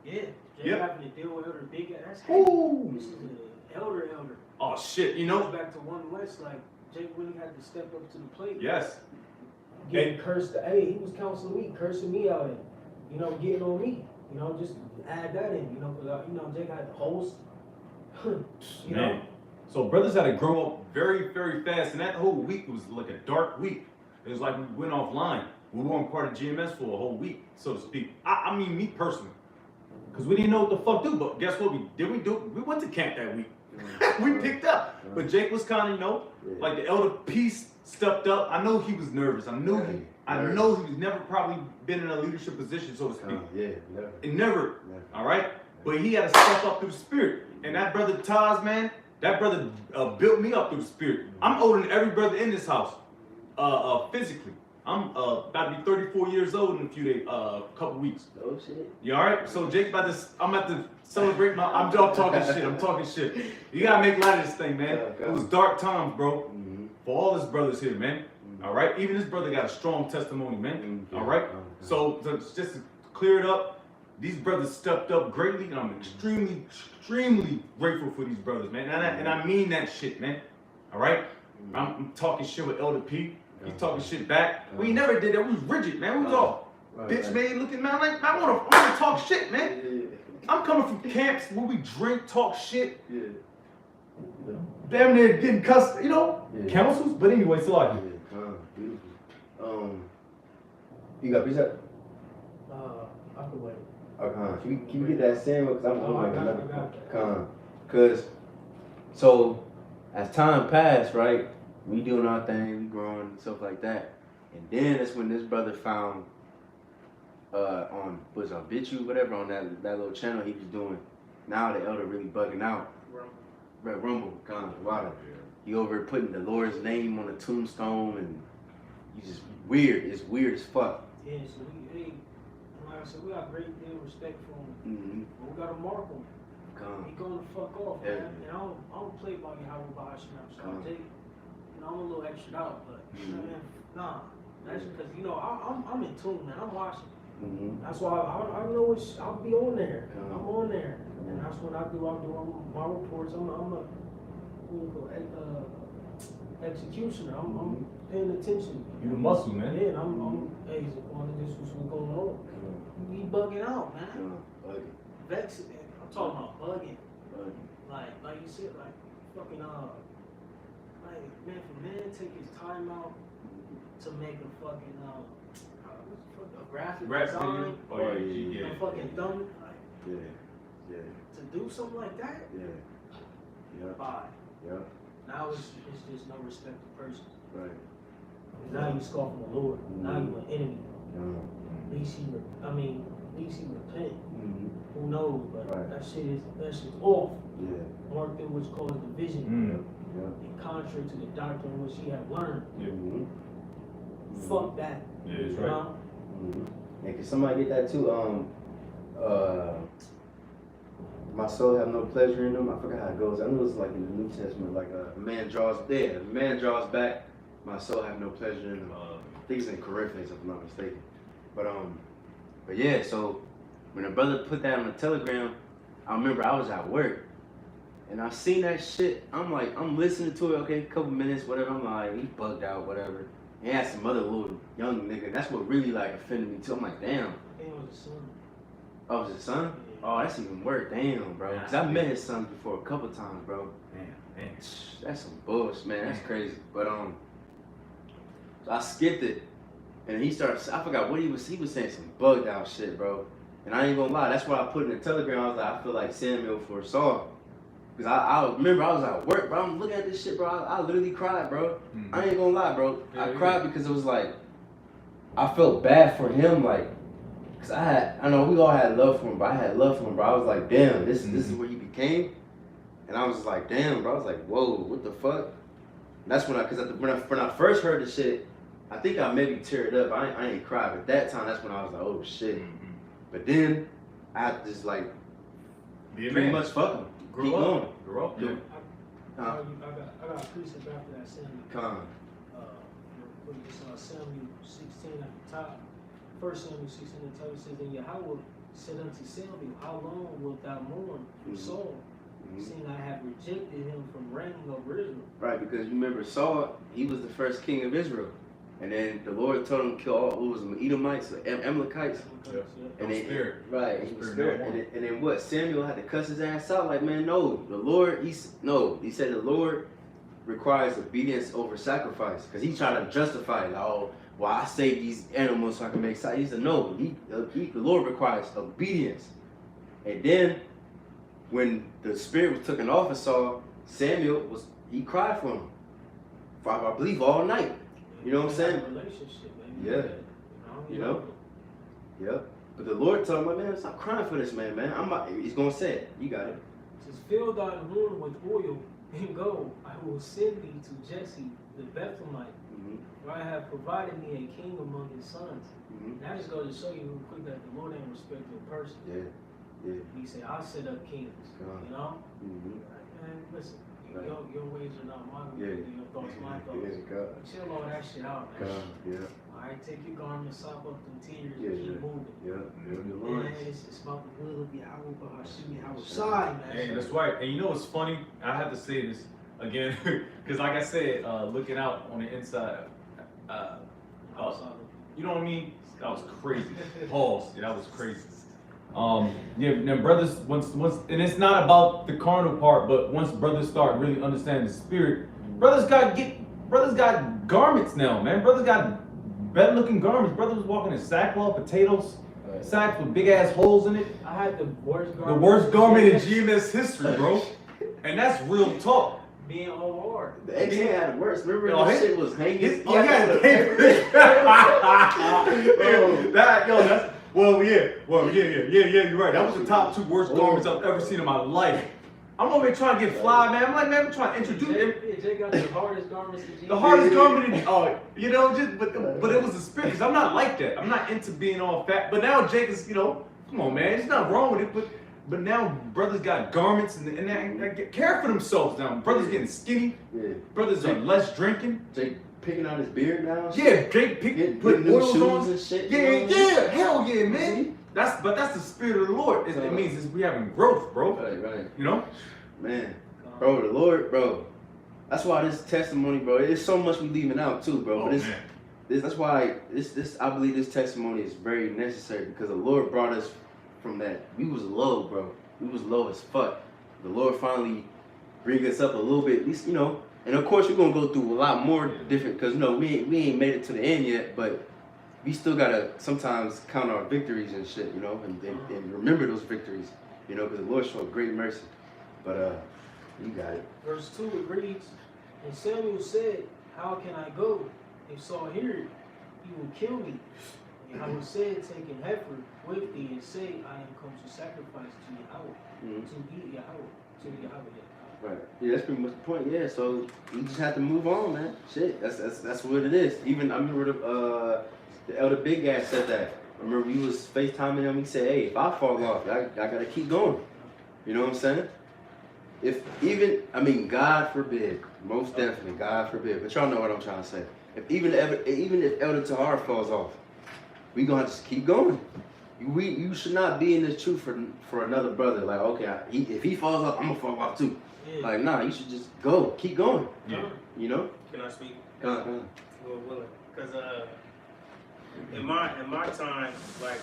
Yeah. Jake Yep. having to deal with Elder Big Guy. That's Ooh. This is the elder. Oh shit, you Goes know? back to One West, like Jake really had to step up to the plate. Yes. Getting cursed. Hey, he was counseling me, cursing me out, and getting on me. Just add that in. Because Jake had to host. You Man. know? So brothers had to grow up very, very fast, and that whole week was like a dark week. It was like we went offline. We weren't part of GMS for a whole week, so to speak. I mean, me personally, because we didn't know what the fuck to do. But guess what? We went to camp that week. We picked up. But Jake was kind of, like the elder piece stepped up. I know he was nervous. I know he was never probably been in a leadership position, so to speak. Yeah, never. It never. All right. But he had to step up through the spirit. And that brother Taz, man, that brother built me up through the spirit. I'm older than every brother in this house, physically. I'm about to be 34 years old in a few days, couple weeks. Oh shit. You all right? So Jake, I'm about to celebrate my. I'm talking shit. I'm talking shit. You gotta make light of this thing, man. It was dark times, bro. For all his brothers here, man. All right. Even his brother got a strong testimony, man. All right. So just to clear it up. These brothers stepped up greatly, and I'm extremely, extremely grateful for these brothers, man. And I mean that shit, man. All right? I'm talking shit with Elder P. He's talking shit back. We never did that. We was rigid, man. We was all bitch made looking, man. Like, I wanna talk shit, man. I'm coming from camps where we drink, talk shit. Damn near getting cussed, councils. But anyway, so like. Beautiful. You got pizza? I could wait. Can you get that sandwich? Because I'm I hungry. got that. Because, so, as time passed, right, we doing our thing, we growing and stuff like that. And then that's when this brother found, on BitChute, whatever, on that little channel he was doing. Now the elder really bugging out. Rumble, water. He over here putting the Lord's name on a tombstone, and he's just weird. It's weird as fuck. Yeah, so like I said, we got great deal of respect for him. But we gotta mark him. He going the fuck off, man. And I don't play by you how we buy Hashem. So I take, I'm a little extra out, but you know what I mean? Nah, that's because I'm in tune, man. I'm watching. That's why I know I'll be on there. I'm on there, and that's what I do my reports. I'm a executioner. I'm paying attention. You the muscle, man. Yeah, and I'm hey, this was what's going on. We bugging out, man. Vexing. I'm talking about bugging. Like you said, like fucking like man, for man take his time out to make a fucking a graphic design, a fucking thumb, to do something like that. Bye. Now it's just no respect to person. Right. Now you scoffing the Lord. Now you an enemy. At least he repent. Who knows? But that shit is off. Mark through what's called division. In contrary to the doctrine which he have learned. Fuck that. Yeah, that's right. And can somebody get that too? My soul have no pleasure in them. I forgot how it goes. I know it's like in the New Testament, like a man draws back. My soul have no pleasure in them. I think it's in Corinthians, if I'm not mistaken. But yeah. So when a brother put that on the Telegram, I remember I was at work, and I seen that shit. I'm listening to it. Okay, a couple minutes, whatever. I'm like, he bugged out, whatever. He had some other little young nigga. That's what really like offended me too. I'm like, damn. It was his son. Oh, it was his son? Oh, that's even worse. Damn, bro. Because I met his son before a couple times, bro. Man. That's some bullshit, man. That's crazy. But so I skipped it, and he started. I forgot what he was saying some bugged out shit, bro. And I ain't gonna lie. That's why I put in the Telegram. I was like, I feel like Samuel for Saul. Because I remember I was at work, bro. I'm looking at this shit, bro. I literally cried, bro. I ain't gonna lie, bro. I cried because it was like, I felt bad for him, like, because I know we all had love for him, but I had love for him, bro. I was like, damn, this is what he became. And I was just like, damn, bro. I was like, whoa, what the fuck? And that's when when I first heard the shit, I think I maybe teared up. I ain't cried, but that time, that's when I was like, oh shit. Mm-hmm. But then I had to just like pretty much fuck him. Keep going. Grow up. Yeah. I got a precept after that Samuel. Samuel 16 at the top. 1 Samuel 16 and 10 says, and Yahweh said unto Samuel, how long wilt thou mourn for Saul? Seeing I have rejected him from reigning over Israel. Right, because you remember Saul, he was the first king of Israel. And then the Lord told him to kill all, what was them, Edomites, or Amalekites. Yeah. And No then, spirit. right, he was Spirit spirit. not one. And then what? Samuel had to cuss his ass out. Like, man, no, the Lord. He said the Lord requires obedience over sacrifice, because he tried to justify it. Like, oh, well, I saved these animals so I can make sacrifice. He said, no, the Lord requires obedience. And then when the spirit was taken off of Saul, he cried for him, for I believe all night. You know what I'm saying? Relationship, man. Yeah. You You know? know? Yep. But the Lord told him, man, stop crying for this man, He's gonna say it. You got it. Says, fill thine horn with oil and go. I will send thee to Jesse the Bethlehemite, Mm-hmm. for I have provided me a king among his sons. Mm-hmm. That just goes to show you real quick that the Lord ain't respect to a person. Yeah. He said, I'll set up kings. God. You know? Mm-hmm. Man, listen, Right. your ways are not my ways, Yeah. your thoughts my thoughts. Yeah, God. Chill all that shit out, man. God. Yeah. Alright, take your garment, sop up them tears, Yeah, and keep yeah. moving. Yeah. Man, it's about the will of Yahweh, but Hashem Yahweh side, man. Hey, that's right. And you know what's funny? I have to say this again, because like I said, looking out on the inside, you know what I mean? That was crazy. Pause. Yeah, that was crazy. Yeah, then brothers, once, and it's not about the carnal part, but once brothers start really understanding the spirit, brothers got garments now, man. Brothers got better looking garments. Brothers was walking in sackcloth, potatoes, Right. sacks with big ass holes in it. I had the worst The garment. worst garment in GMS history, bro. And that's real talk. Being OR. The ex had it worse. Remember Yo, that his- shit was hanging? His, oh, yeah, the paper. Yeah, you're right. That was the top 2 worst garments I've ever seen in my life. I'm over here trying to get fly, man. I'm like, man, I'm trying to introduce him. Jay got the hardest garments in The hardest garment in, but it was the spirit, because I'm not like that. I'm not into being all fat. But now Jake is, come on, man. There's nothing wrong with it, but now brothers got garments and they care for themselves now. Brothers getting skinny. Yeah. Brothers are less drinking. Jake picking out his beard now. Yeah, Jake put new oils shoes on. and shit. Yeah, hell yeah, man. That's the spirit of the Lord. It means we having growth, bro. Right. You know? Man, bro, the Lord, bro. That's why this testimony, bro. There's so much we leaving out too, bro. Oh, But man. that's why this I believe this testimony is very necessary, because the Lord brought us from that. We was low, bro. We was low as fuck. The Lord finally bring us up a little bit, at least, And of course, we're gonna go through a lot more different, because we ain't made it to the end yet, but we still gotta sometimes count our victories and shit, and remember those victories, because the Lord showed great mercy. But you got it. Verse 2 it reads, and Samuel said, how can I go? If Saul hear it, he will kill me. And Yahweh said, take an heifer with thee and say, I am come to sacrifice to Yahweh, Mhm. to be Yahweh, to Yahweh. Right. Yeah, that's pretty much the point. Yeah. So you just have to move on, man. Shit. That's what it is. Even I remember the elder big guy said that. I remember we was FaceTiming him. He said, "Hey, if I fall off, I gotta keep going." You know what I'm saying? God forbid, most definitely, God forbid. But y'all know what I'm trying to say. Even if Elder Tahar falls off, we gonna just keep going. You should not be in this truth for another brother. Like, okay, if he falls off, I'm gonna fall off too. Yeah. Like, nah, you should just go, keep going. Yeah. You know? Can I speak? Come on. Lord willing. Because in my time, like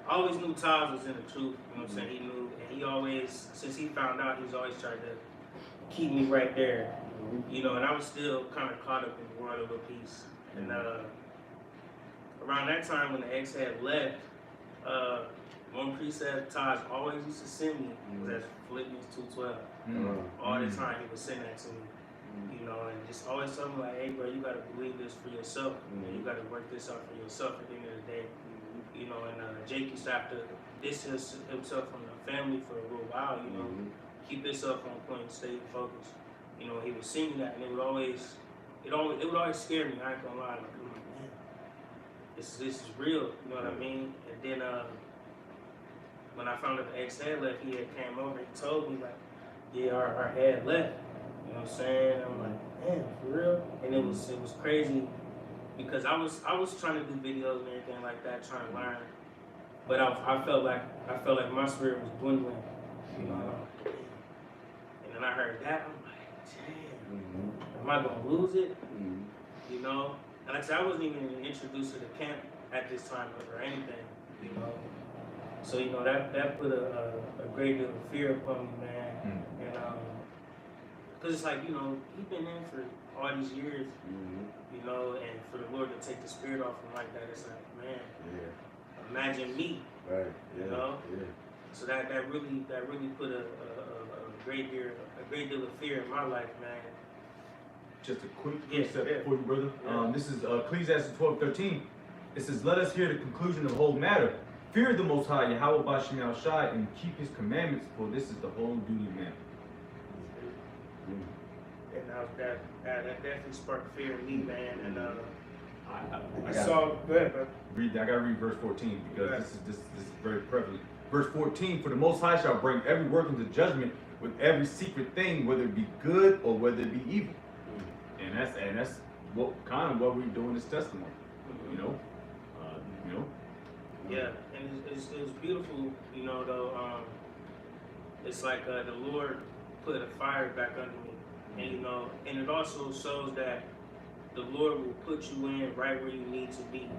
I always knew Taj was in the truth. You know what I'm saying? He knew, and he always, since he found out, he's always tried to keep me right there. And I was still kind of caught up in the world of a piece. And around that time when the ex had left, one precept Taj always used to send me was that Philippians 2:12. All the time he would send that to me. And just always tell me like, hey bro, you gotta believe this for yourself. And you gotta work this out for yourself at the end of the day. And Jake used to have to distance himself from the family for a little while, keep himself on point and stay focused. He was singing that and it would always scare me, I ain't gonna lie. Like, I'm like, man, this is real, you know what I mean? And then when I found out the ex had left, he had came over, he told me like, yeah, our head left. You know what I'm saying? I'm like, man, for real? And it was crazy because I was trying to do videos and everything like that, trying to learn. But I felt like my spirit was dwindling. And then I heard that, I'm like, damn, am I gonna lose it? you know. And like I said, I wasn't even introduced to the camp at this time or anything, you know. So, you know, that put a great deal of fear upon me, man. And, because it's like, you know, he's been in for all these years, you know, and for the Lord to take the spirit off him like that, it's like, man, imagine me, Right. you know. Yeah. So that really put a great deal of fear in my life, man. Just a quick Yeah, precept yeah. for you, brother. Yeah. This is Ecclesiastes 12:13. It says, "Let us hear the conclusion of the whole matter. Fear the Most High, Yahweh Bashim Al Shai, and keep His commandments, for this is the whole duty of man." And that definitely sparked fear in me, man. And I I saw. Go ahead, bro. read. I gotta read verse 14 because Right. this is very prevalent. Verse 14: "For the Most High shall bring every work into judgment with every secret thing, whether it be good or whether it be evil." And that's what kind of what we do in this testimony. You know, you know. Yeah, and it was beautiful, you know. Though it's like the Lord put a fire back under me, and you know, and it also shows that the Lord will put you in right where you need to be.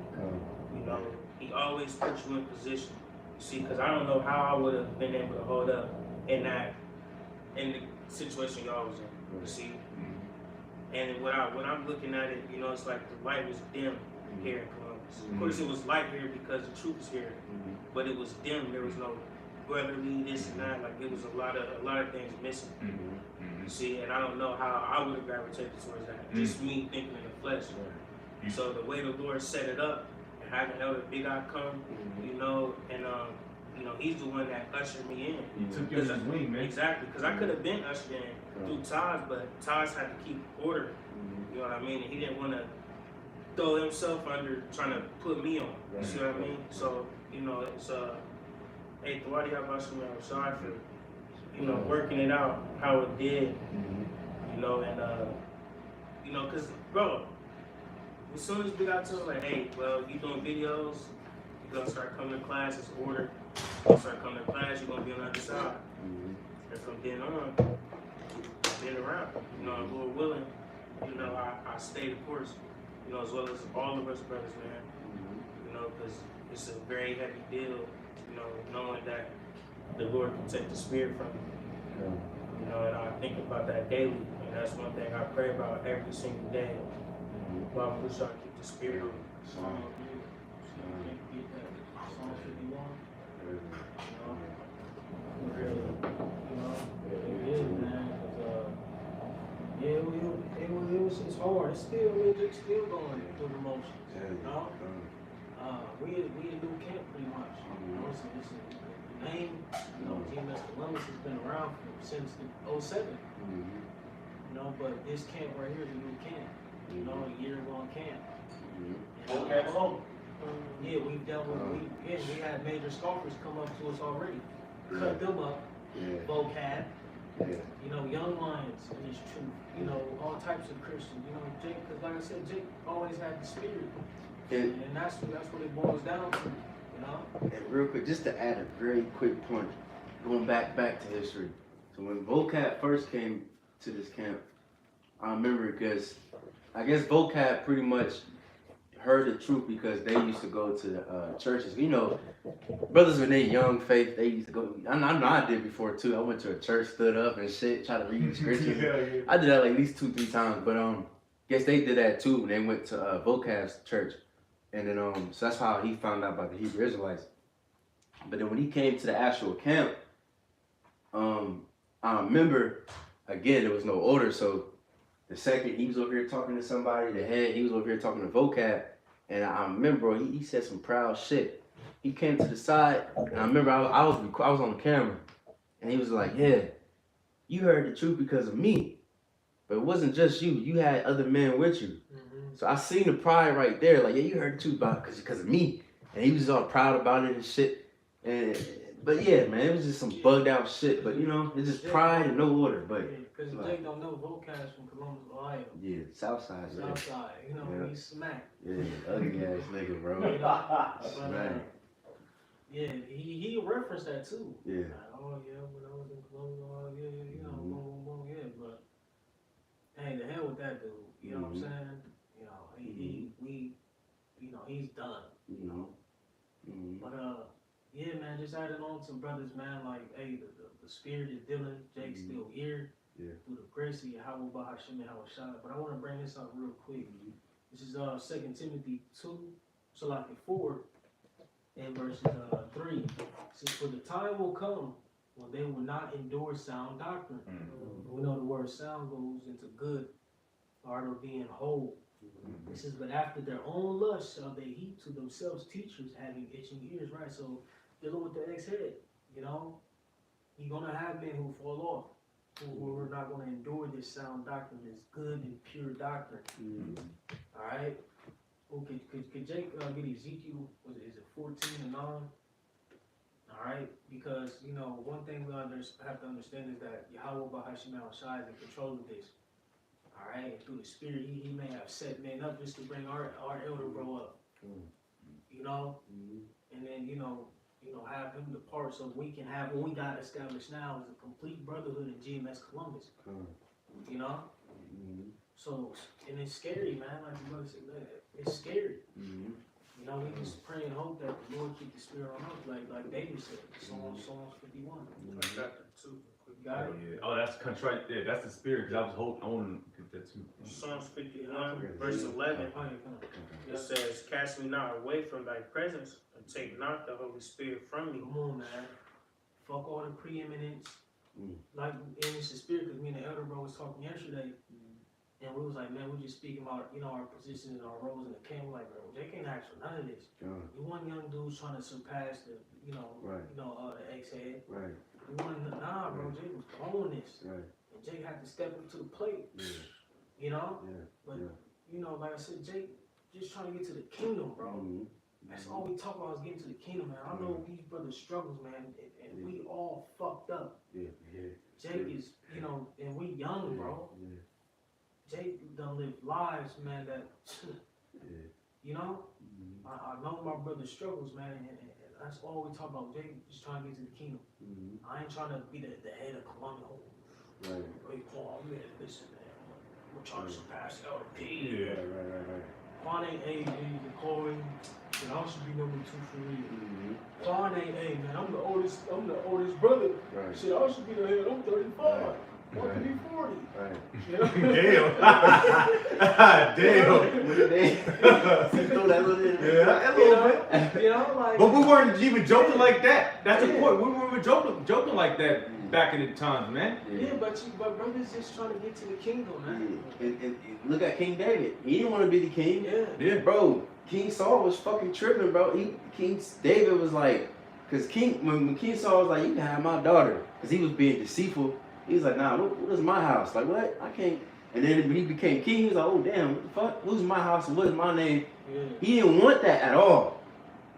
You know, He always puts you in position. You see, because I don't know how I would have been able to hold up in the situation y'all was in. You see, and when I'm looking at it, you know, it's like the light was dim here in Columbus. Of course, it was light here because the truth is here, but it was dim. There was no brotherly this and that. Like it was a lot of things missing. You see, and I don't know how I would have gravitated towards that. Just me thinking in the flesh. So the way the Lord set it up and having Elder Big Eye come, you know, and you know, he's the one that ushered me in. He took you under his wing, man. Exactly, because I could have been ushered in through Taj, but Taj had to keep order. You know what I mean? And he didn't want to throw himself under trying to put me on. You see what I mean? So, you know, it's hey, Thawadi Abashim, I'm sorry for, you know, working it out how it did. You know, and you know, cause bro, as soon as we got to like, hey, well, you doing videos, you're gonna start coming to class, it's order. You're gonna start coming to class, you're gonna be on the other side. And from then on, I've been around. You know, Lord willing, you know, I stayed the course, you know, as well as all of us brothers, man. You know, because it's a very heavy deal, you know, knowing that the Lord can take the spirit from you. You know, and I think about that daily, and that's one thing I pray about every single day. Well, I'm just trying to keep the spirit. Psalm 51. Really, you know, it is, man. Cause, it's hard. It's still going through the motions. You know, we a new camp pretty much. You know, so this is the name. You know, TMS Columbus has been around since the 07. You know, but this camp right here is a new camp. You know, a year-long camp. Okay, home. Yeah, we've dealt with, we had major scoffers come up to us already. Cut them up, vocab, you know, young lions in his truth, you know, all types of Christians, you know, Jake, because like I said, Jake always had the spirit. And that's what it boils down to, you know? And real quick, just to add a very quick point, going back to history. So when vocab first came to this camp, I remember because I guess vocab pretty much heard the truth because they used to go to churches. You know, brothers when they young faith, they used to go. I know I did before too. I went to a church, stood up and shit, tried to read scriptures. I did that like at least 2-3 times. But guess they did that too when they went to vocab's church. And then so that's how he found out about the Hebrew Israelites. But then when he came to the actual camp, I remember again there was no order, so the second he was over here talking to somebody, the head, he was over here talking to vocab, and I remember he said some proud shit. He came to the side, and I remember I was on camera, and he was like, "Yeah, you heard the truth because of me, but it wasn't just you. You had other men with you." So I seen the pride right there, like, "Yeah, you heard the truth about because of me," and he was all proud about it and shit. But yeah, man, it was just some bugged out shit. But you know, it's just pride and no order. But because Jake don't know vocabs from Columbus, Ohio. yeah, Southside. Southside, you know, he's smacked. Yeah, ugly ass nigga, bro. You know? Smack. Yeah, he referenced that too. Yeah. Like, oh yeah, when I was in Columbus, oh yeah, you know, boom, boom, boom, yeah. But hey, the hell with that dude. You know what I'm saying? You know, talk to brothers, man, like, hey, the spirit is dealing, Jake's still here. Yeah. Through the grace of Yahweh Bahashim and Hawashah. But I want to bring this up real quick. This is 2 Timothy 2, so like 4, and verses 3. It says, for the time will come when they will not endure sound doctrine. We know the word sound goes into good, art of being whole. It says, but after their own lust shall they heap to themselves teachers having itching ears, right? So dealing with the ex-head, you know, you're gonna have men who fall off, who are not gonna endure this sound doctrine, this good and pure doctrine. All right. Well, could Jake get Ezekiel? Is it 14 and 9? All right, because you know one thing we have to understand is that Yahweh Bahashim Shai is in control of this. All right, and through the Spirit, he may have set men up just to bring our elder bro up. You know, and then you know have him depart so we can have what we got established now is a complete brotherhood in GMS Columbus. You know, so and it's scary, man. Like the brother said, man, it's scary. You know, we just pray and hope that the Lord keep the spirit on us, like David said, Psalms 51. Chapter 2. Got it? Yeah. Oh, that's contrite. Yeah, that's the spirit. Cause I was hoping I want to get that too. Psalms 51, verse 11. Oh, yeah, come on. It says, cast me not away from thy presence, and take not the Holy Spirit from me. Come on, man. Fuck all the preeminence. Like, and it's the spirit, because me and the elder bro was talking yesterday, and we was like, man, we just speaking about, you know, our positions and our roles in the camp. We're like, bro, they can't ask for none of this. You want young dudes trying to surpass the, you know, the ex-head. Right. You want to, nah, bro, Jake was on this. Right. And Jake had to step up to the plate. Yeah. You know? Yeah. But, you know, like I said, Jake just trying to get to the kingdom, bro. That's all we talk about is getting to the kingdom, man. I know these brothers struggles, man, and we all fucked up. Jake is, you know, and we young, bro. Jake done live lives, man, that, you know? I know my brother's struggles, man, and that's all we talk about. Jake just trying to get to the kingdom. I ain't trying to be the head of Columbia. Right. Hey, Paul, man, listen, man. We're trying to surpass LP. Yeah. Right. Quan ain't A, the Corey, and I should be number 2 for real. Quan ain't A, man. I'm the oldest brother. Right. Shit, I should be the head. I'm 35. What could be 40? Right. You know? Damn. Throw that little in. Yeah, a little bit. You know, like. But we weren't even joking like that. That's the point. We weren't joking like that back in the times, man. Yeah, but brothers just trying to get to the kingdom, man. And look at King David. He didn't want to be the king. Yeah. Bro, King Saul was fucking tripping, bro. King David was like, cause when King Saul was like, you can have my daughter, cause he was being deceitful. He was like, nah, what is my house? Like, what? I can't. And then when he became king, he was like, oh damn, what the fuck? Who's my house and what is my name? Yeah. He didn't want that at all,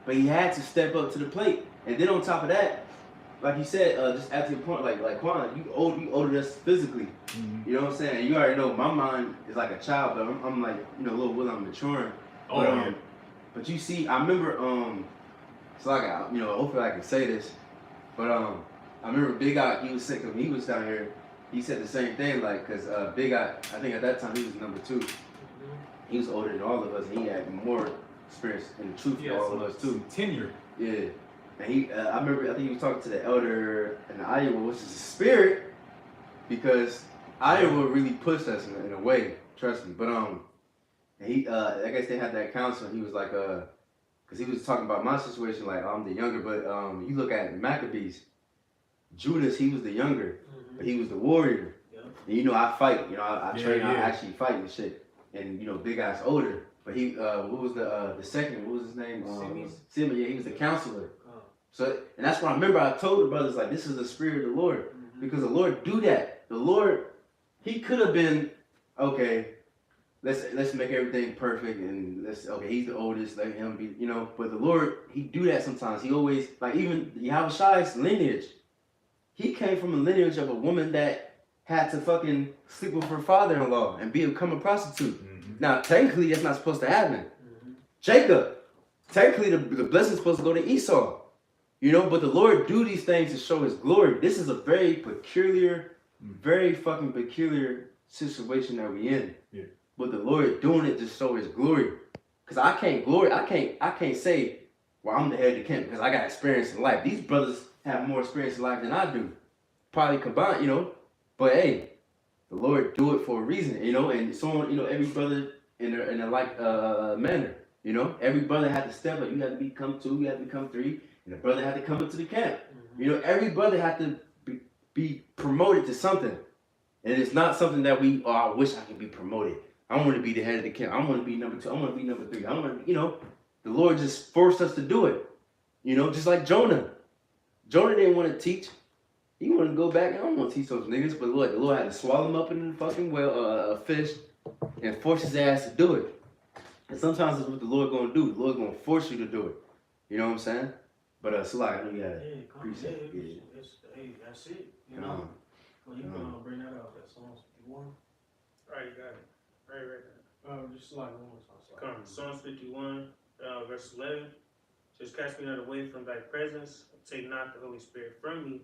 but he had to step up to the plate. And then on top of that, like you said, just at your point, like Quan, you older us physically. You know what I'm saying? You already know my mind is like a child, but I'm like, you know, a little I'm maturing. But you see, I remember, so like, you know, hopefully I can say this, but I remember Big Eye, he was sick when he was down here. He said the same thing, like, cause Big Eye, I think at that time he was number 2. He was older than all of us, and he had more experience in the truth than all of us too. Tenure. Yeah. And he, I remember, I think he was talking to the elder in Iowa, which is the spirit, because Iowa really pushed us in a way, trust me. But and he, I guess they had that council, and he was like, because he was talking about my situation, like I'm the younger, but you look at Maccabees, Judas, he was the younger, but he was the warrior. And you know, I fight, you know, I train, I actually fight and shit. And you know, Big Eye's older, but he, what was the second? What was his name? Simeon. Yeah, he was the counselor. So, and that's what I remember. I told the brothers, like, this is the spirit of the Lord, because the Lord do that. The Lord, he could have been, okay, let's make everything perfect, and he's the oldest, let him be, you know. But the Lord, he do that sometimes. He always, like, even Yahushai's lineage, he came from a lineage of a woman that had to fucking sleep with her father-in-law and become a prostitute. Now, technically, that's not supposed to happen. Jacob, technically, the blessing's supposed to go to Esau. You know, but the Lord do these things to show his glory. This is a very peculiar, very fucking peculiar situation that we in. Yeah. But the Lord doing it to show his glory. Because I can't say, well, I'm the head of the camp because I got experience in life. These brothers have more experience in life than I do. Probably combined, you know. But hey, the Lord do it for a reason, you know. And so, you know, every brother in a like manner, you know. Every brother had to step up. You had to become 2, you had to become 3, and the brother had to come into the camp. You know, every brother had to be promoted to something. And it's not something that I wish I could be promoted. I want to be the head of the camp. I want to be number 2. I want to be number 3. I want to, you know, the Lord just forced us to do it. You know, just like Jonah. Jonah didn't want to teach. He wanted to go back. I don't want to teach those niggas, but look, the Lord had to swallow him up in the fucking well, fish, and force his ass to do it. And sometimes that's what the Lord gonna do. The Lord gonna force you to do it. You know what I'm saying? But Salak, I know you gotta appreciate it. Hey, that's it. You know. Well, you can bring that out. That Psalms 51. Alright, you got it. Right. Just like one more time. Come, Psalms 51, verse 11. Says, cast me not away from thy presence, take not the Holy Spirit from me.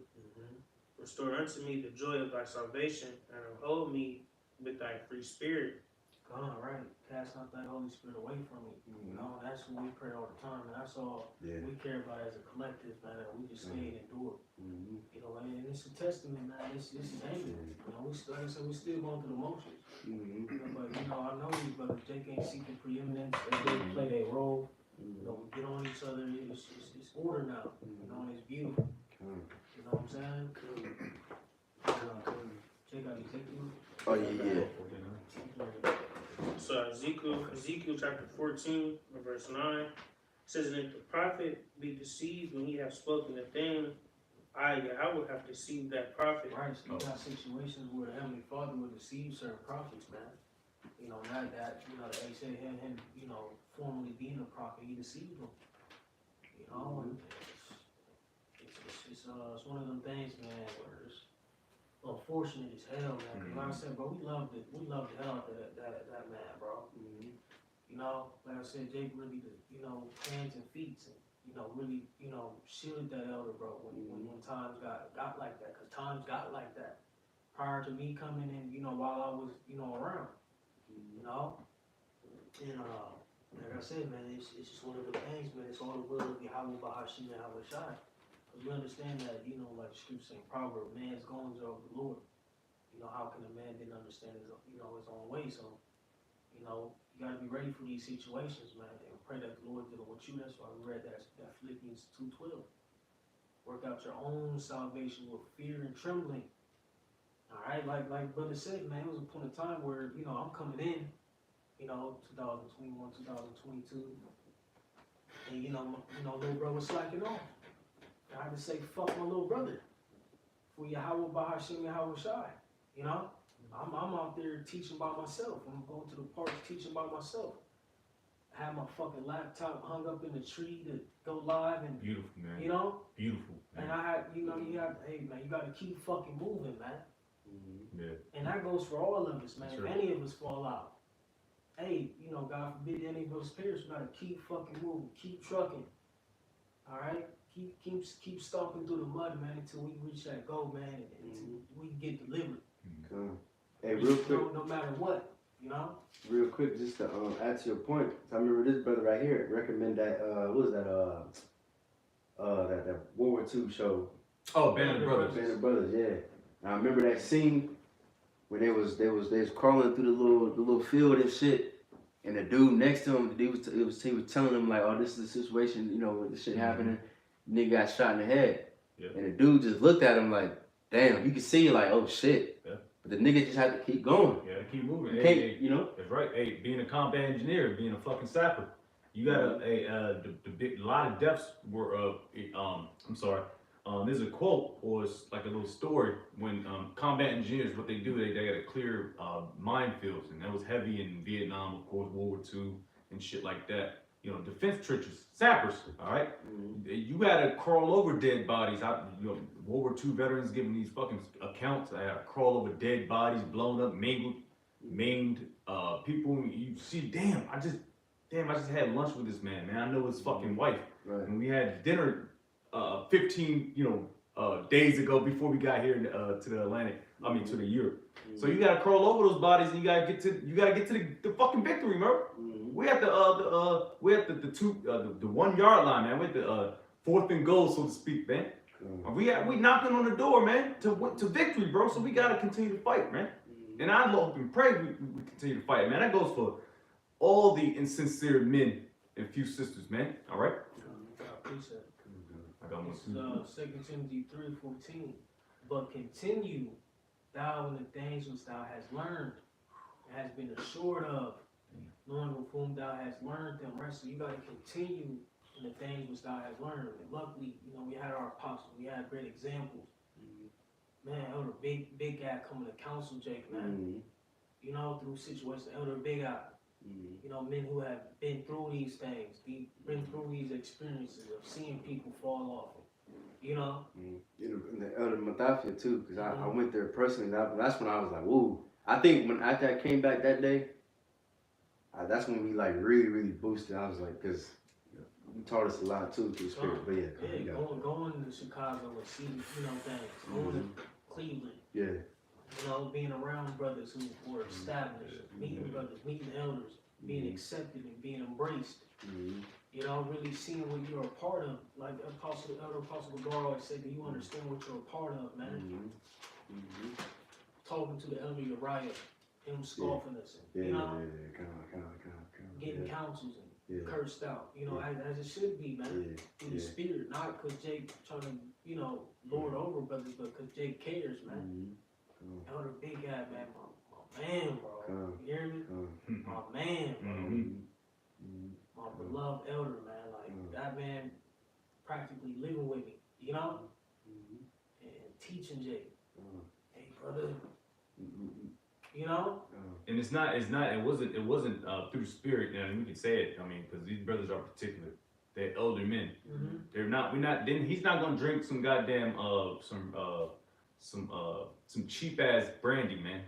Restore unto me the joy of thy salvation, and uphold me with thy free spirit. God, right. Cast not thy Holy Spirit away from me. You know, that's what we pray all the time, and that's all we care about as a collective, man. That we just stay and endure. You know, and it's a testament, man. This is anger. You know, like I said, we still going through the motions. You know, but you know, I know these brothers. They can't seek the preeminence. They play their role. You know, we get on each other. It's order now. You know, and it's beautiful. You know what I'm saying? Check out Ezekiel. Oh yeah. So Ezekiel chapter 14, verse 9 says, and if the prophet be deceived when he have spoken a thing, I will have deceived that prophet. Right, so you got situations where the Heavenly Father will deceive certain prophets, man. You know, not that, you know, they say him, you know, formerly being a prophet, he deceived them. You know, and it's one of them things, man, where it's unfortunate as hell, man. Cause like I said, bro, we love the hell out of that man, bro. You know, like I said, Jake really, you know, hands and feet, and you know, really, you know, shielded that elder, bro. When times got like that, cause times got like that prior to me coming in, you know, while I was, you know, around, you know, and like I said, man, it's just one of the things, man. It's all the will of Yahweh Bahashim and Yahweh Shai. We understand that, you know, like the scripture saying, proverb, man's goings are of the Lord. You know, how can a man didn't understand his, you know, his own way? So, you know, you got to be ready for these situations, man, and pray that the Lord deal with you. That's why we read that Philippians 2:12. Work out your own salvation with fear and trembling. All right, like brother said, man, it was a point of time where, you know, I'm coming in, you know, 2021, 2022, and you know, little bro was slacking off. I had to say, fuck my little brother. For Yahweh Bahashim Yahweh Shai. You know? I'm out there teaching by myself. I'm going to the parks teaching by myself. I have my fucking laptop hung up in the tree to go live and beautiful, man. You know? Beautiful. Man. And I had, you know, hey man, you gotta keep fucking moving, man. Yeah. And that goes for all of us, man. That's if right. any of us fall out, hey, you know, God forbid any of those spirits, we gotta keep fucking moving, keep trucking. Alright? Keep stomping through the mud, man, until we reach that goal, man, and until we get delivered. Hey, real quick. No matter what, you know? Real quick, just to add to your point, I remember this brother right here recommend that, what was that, that World War II show. Oh, Band of Brothers. Band of Brothers, yeah. And I remember that scene when they was crawling through the little field and shit. And the dude next to him, he was telling him like, oh, this is the situation, you know, with the shit happening. Nigga got shot in the head. Yeah. And the dude just looked at him like, damn, you can see like, oh shit. Yeah. But the nigga just had to keep going. Yeah, keep moving. You Hey, can't, you know? That's right. Hey, being a combat engineer, being a fucking sapper, you got a lot of deaths were I'm sorry. There's a quote or it's like a little story when combat engineers, what they do, they got to clear minefields, and that was heavy in Vietnam, of course, World War II and shit like that. You know, defense trenches, sappers. All right, you got to crawl over dead bodies. You know, World War II veterans giving these fucking accounts. I got to crawl over dead bodies, blown up, maimed people. You see, damn, I just had lunch with this man. I know his fucking wife. Right. And we had dinner 15 days ago before we got here to the Atlantic. I mean to the Europe. So you gotta crawl over those bodies and you gotta get to the fucking victory, bro. We at the 1 yard line, man. We're at the 4th and goal, so to speak, man. We knocking on the door, man, to victory, bro. So we gotta continue to fight, man. And I hope and pray we continue to fight, man. That goes for all the insincere men and few sisters, man. All right. I appreciate it. I got one This too. is 2 Timothy 3:14. But continue thou in the things which thou hast learned, and hast been assured of, knowing of whom thou hast learned them, right? So you got to continue in the things which thou hast learned. And luckily, we had our apostles, we had great examples. Man, Elder Big Guy coming to counsel Jake, man. Through situations, Elder Big Guy. Men who have been through these things, been through these experiences of seeing people fall off. And the Elder Matafia too, because I went there personally. That's when I was like, whoa. I think after I came back that day, that's when we like really boosted. I was like, because you taught us a lot too through spirit. But yeah, going to Chicago and see things, going to Cleveland. Yeah. Being around brothers who were established, meeting brothers, meeting elders, being accepted and being embraced. Really seeing what you're a part of. Like Elder Apostle Gabar always said, do you understand what you're a part of, man? Talking to the Elder Uriah, him scoffing us, and, getting counsels and cursed out, as it should be, man. Through the spirit, not because Jake trying to, lord over brothers, but because Jake cares, man. Elder Big Guy, man, my man, bro. You hear me? My man, bro. My beloved elder, man. Like, that man practically living with me, and teaching Jake. Hey, brother. And it wasn't through spirit, and we can say it. I mean, because these brothers are particular. They're elder men. They're not. He's not gonna drink some goddamn some cheap ass brandy, man.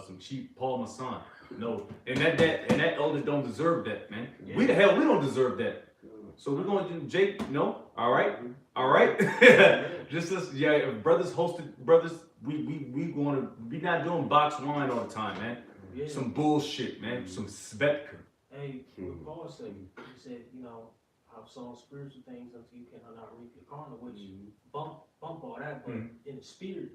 Some cheap Paul Masson. No, and that elder don't deserve that, man. Yeah. We don't deserve that. So we're going to Jake. No, all right. Just as brothers hosted brothers. We not doing box wine all the time, man. Yeah. Some bullshit, man. Some svetka. Hey, what Paul said, he said, I've sown spiritual things until you cannot reap your carnal, which bump all that, but in the spirit,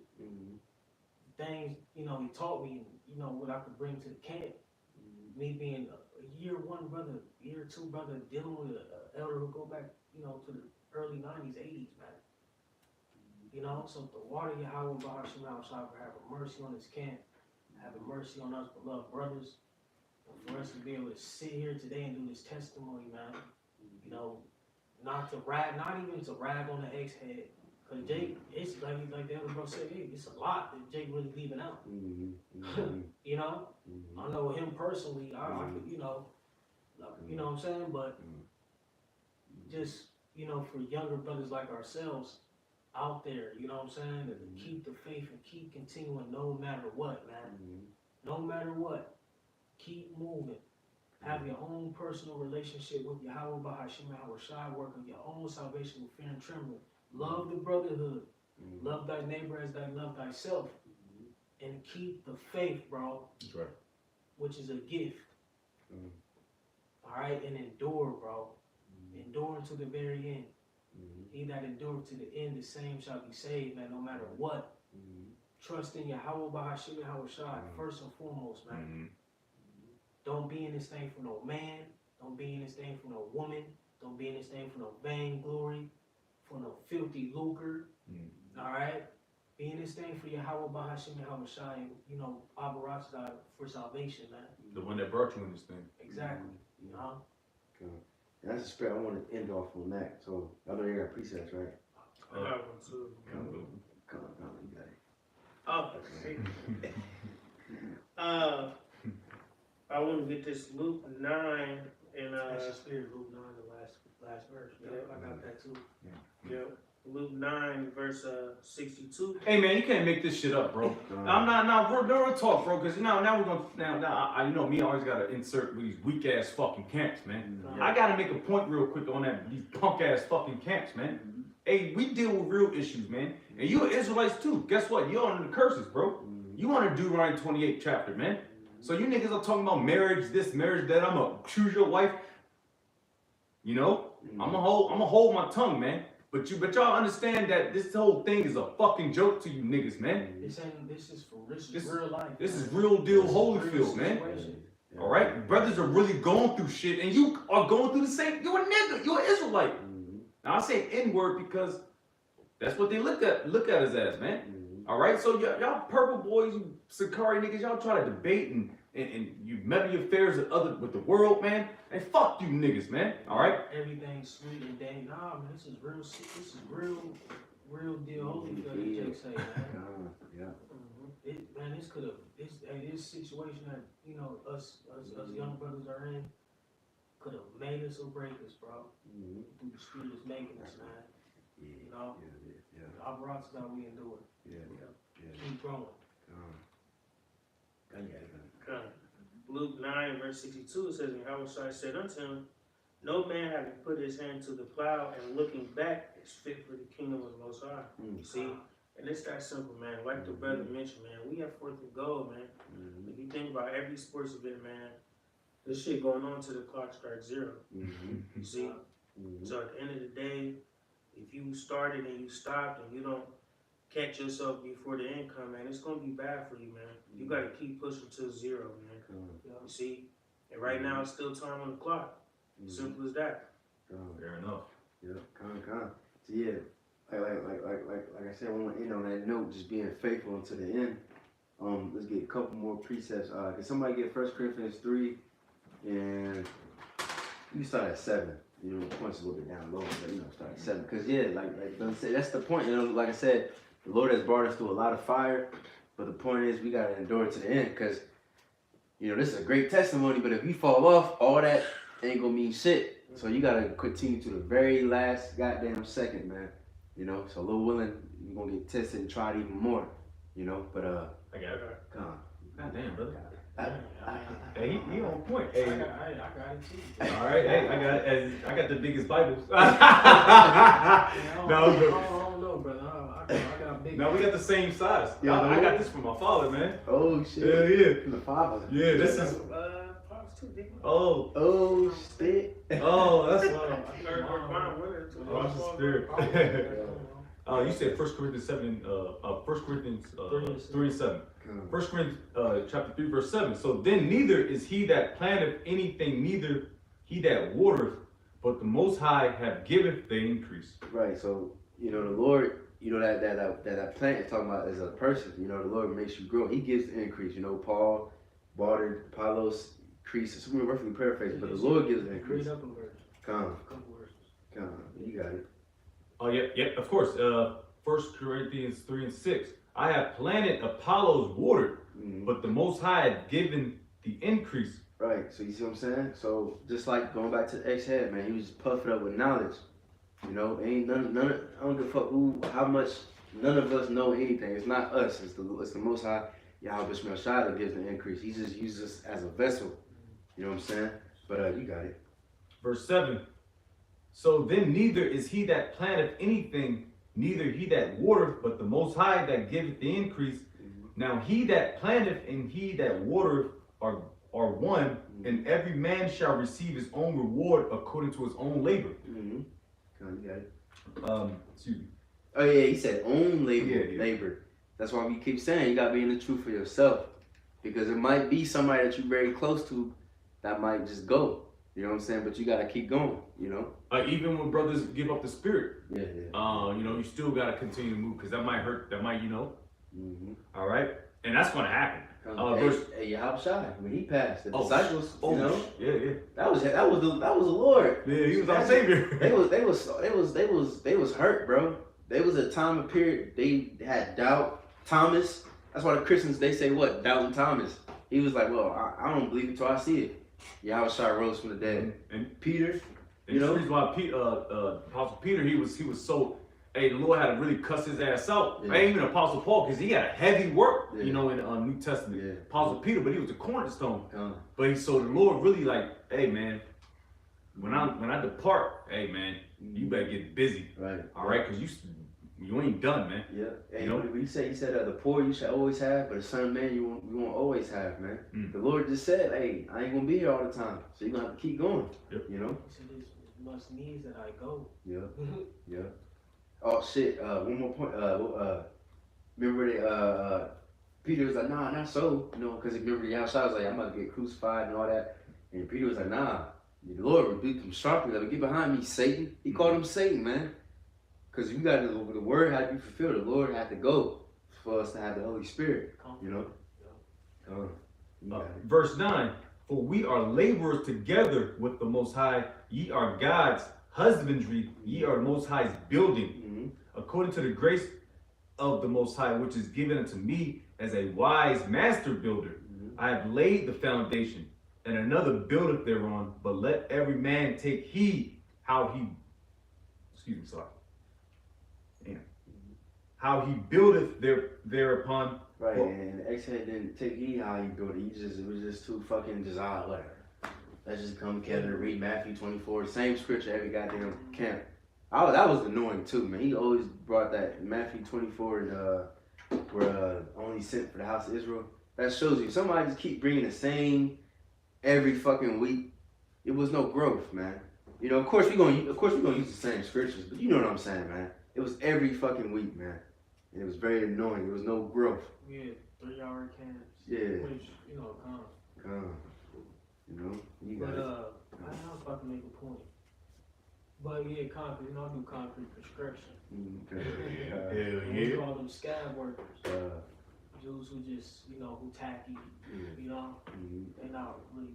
things, he taught me, what I could bring to the camp. Me being a year one brother, year two brother, dealing with an elder who go back, to the early 90s, 80s, man. So the water Yahweh Bahashim Al-Shah have mercy on this camp, have mercy on us beloved brothers, and for us to be able to sit here today and do this testimony, man. Not even to rag on the ex-head, cause Jake, it's like the other bro said, hey, it's a lot that Jake really leaving out. I know him personally, I could, you know what I'm saying, but just, for younger brothers like ourselves out there, you know what I'm saying, to keep the faith and keep continuing no matter what, man. No matter what, keep moving. Have your own personal relationship with Yahweh Bahashim Yahweh Shai, work on your own salvation with fear and trembling. Love the brotherhood. Love thy neighbor as thy love thyself. And keep the faith, bro. That's right. Which is a gift. Alright, and endure, bro. Endure until the very end. He that endureth to the end, the same shall be saved, man, no matter what. Trust in Yahweh Bahashim Yahweh Shai, first and foremost, man. Don't be in this thing for no man. Don't be in this thing for no woman. Don't be in this thing for no vainglory, for no filthy lucre. Alright? Be in this thing for Yahweh Bahashim Yahweh Shai, and, Abba Rashad for salvation, man. The one that brought you in this thing. Exactly. And that's the spirit I want to end off on that. So, I know you got presets, right? I got one too. Come on, you got it. Oh, I want to get this Luke 9 and That's the spirit, Luke 9, the last verse. Yeah, I got that too. Luke 9 verse 62. Hey man, you can't make this shit up, bro. I'm not real talk, bro. Cause now we're gonna me. I always gotta insert these weak ass fucking camps, man. I gotta make a point real quick on these punk ass fucking camps, man. Hey, we deal with real issues, man. And you Israelites too. Guess what? You're under the curses, bro. You want to do Deuteronomy 28 chapter, man. So you niggas are talking about marriage, this, marriage, that. I'm gonna choose your wife. I'm gonna hold my tongue, man. But y'all understand that this whole thing is a fucking joke to you niggas, man. This is real life. This is man. real deal This is Holyfield, real man. situation. All right, brothers are really going through shit, and you are going through the same. You're a nigga. You're an Israelite. Now I say N-word because that's what they look at us as, man. All right, so y'all purple boys, you Sakari niggas, y'all try to debate and you meddle your affairs with the world, man. And fuck you niggas, man. All right. Everything's sweet and dandy. Nah, man, this is real. This is real deal. Holyfield, Jake say, man. Yeah. This situation that us young brothers are in could have made us or break us, bro. Through the spirit is making us, man. You know, our rocks that we endure. Keep growing. Luke 9, verse 62 says, and Yahushua said unto him, no man having put his hand to the plow and looking back is fit for the kingdom of the Most High. You see? And it's that simple, man. Like the brother mentioned, man, we have fourth and goal, man. If you think about every sports event, man, this shit going on till the clock strikes 0. You see? So at the end of the day, if you started and you stopped and you don't catch yourself before the end come, man, it's gonna be bad for you, man. You gotta keep pushing till 0, man. You see? And right now it's still time on the clock. Simple as that. Fair enough. Yeah, con. So yeah, like I said, I want to end on that note, just being faithful until the end. Let's get a couple more precepts. Can somebody get 1 Corinthians 3, and you can start at 7. You know, the point's a little bit down low, but start at 7. Because like Brother said, that's the point. Like I said, the Lord has brought us through a lot of fire, but the point is we gotta endure to the end. Because this is a great testimony, but if you fall off, all that ain't gonna mean shit. So you gotta continue to the very last goddamn second, man. So Lord willing, you're gonna get tested and tried even more. But I got it. come on. God damn, brother. Hey, he on point. Hey. I got it too. All right, hey, I got the biggest Bibles. I don't know, brother. I got a big. No, we got the same size. Yeah, I got this from my father, man. Oh shit. Yeah. The father. Yeah, this is. Pops too, big. Oh shit. Oh, that's. Watch the spirit. You said 1 Corinthians 7. 1 Corinthians 3 and 7. 1 Corinthians chapter 3 verse 7. So then neither is he that planteth anything, neither he that watereth, but the Most High have giveth the increase. Right. So the Lord, that plant is talking about as a person. The Lord makes you grow. He gives the increase. Paul watered, Apollos increased. So we're roughly paraphrasing, but the Lord gives the increase. Come. You got it. Oh yeah, of course. 1 Corinthians 3 and 6. I have planted, Apollos watered, but the Most High had given the increase. Right. So you see what I'm saying? So just like going back to the ex-head, man, he was just puffed up with knowledge. Ain't none. I don't give a fuck how much. None of us know anything. It's not us. It's the Most High. Yahweh Shemel Shai that gives the increase. He just uses us as a vessel. You know what I'm saying? But you got it. Verse 7. So then neither is he that planteth anything, neither he that watereth, but the Most High that giveth the increase. Now he that planteth and he that watereth are one, and every man shall receive his own reward according to his own labor. You got it. Excuse me. Oh yeah, he said own labor. Yeah. Labor. That's why we keep saying you gotta be in the truth for yourself, because it might be somebody that you're very close to that might just go. You know what I'm saying? But you gotta keep going. Even when brothers give up the spirit, Yeah. you still gotta continue to move because that might hurt. That might, All right, and that's gonna happen. Hey, Yahushua, when he passed, the disciples, Yeah. that was the Lord. Yeah, he was our savior. They was hurt, bro. There was a time and period they had doubt. Thomas, that's why the Christians they say what? Doubting Thomas. He was like, well, I don't believe it till I see it. Yahushua rose from the dead. And Peter, the reason why Apostle Peter, he was so. Hey, the Lord had to really cuss his ass out. Yeah. Ain't even Apostle Paul, because he had a heavy work, Yeah. in the New Testament. Yeah. Apostle Peter, but he was the cornerstone. Come. But so the Lord really like, hey man, when I depart, hey man, you better get busy, Right. all right, because you ain't done, man. Yeah. Hey, You know? he said the poor you shall always have, but the son of man you won't always have, man. The Lord just said, hey, I ain't gonna be here all the time, so you're gonna have to keep going. Yep. You know. He said, "It must needs that I go." Yeah. Yeah. Oh shit! One more point. Remember they Peter was like, nah, not so, you know, because remember the outside was like, I'm about to get crucified and all that, and Peter was like, nah, the Lord rebuked him sharply, like, get behind me, Satan. He called him Satan, man, because you got the word had to be fulfilled. The Lord had to go for us to have the Holy Spirit, you know. You got it. Verse 9, for we are laborers together with the Most High. Ye are God's husbandry. Ye are the Most High's building. According to the grace of the Most High, which is given unto me as a wise master builder. I have laid the foundation, and another buildeth thereon. But let every man take heed how he, how he buildeth thereupon. Right, and the ex-head didn't take heed how he built it. It was just too fucking whatever. Let's just come together and read Matthew 24, same scripture every goddamn camp. That was annoying too, man. He always brought that Matthew 24 and where only sent for the house of Israel. That shows you somebody just keep bringing the same every fucking week. It was no growth, man. You know, of course we gonna use the same scriptures, but you know what I'm saying, man. It was every fucking week, man. And it was very annoying. There was no growth. We had 3-hour camps. Yeah. Which, you know, You know, you but got it. I was about to make a point. But yeah, concrete, you know, I do concrete construction. We call them scab workers. Dudes who just, you know, who tacky, you know, they're not really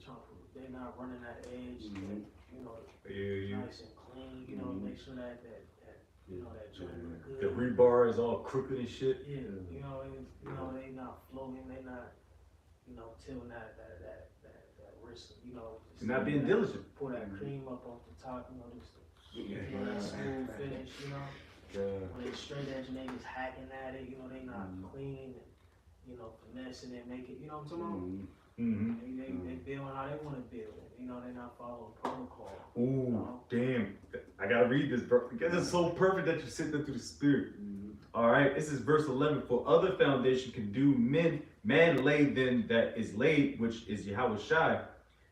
they're not running that edge, you know, nice and clean, you know, make sure that you know, that joint look good. The rebar is all crooked and shit. Yeah, you know, they not floating, they not, you know, tilting that wrist, you know. You're not being diligent. Pour that cream up off the top, you know, just you know, that smooth finish, you know. When they straight edge and they just hacking at it, you know, they not clean and, you know, finessing it, make it, you know what I'm talking about? They build how they want to build it. You know, they're not following protocol. Ooh, you know? damn. I gotta read this, bro, because it's so perfect that you sit there through the spirit. All right, this is verse 11. For other foundation can do man lay then that is laid, which is Yahweh Shai.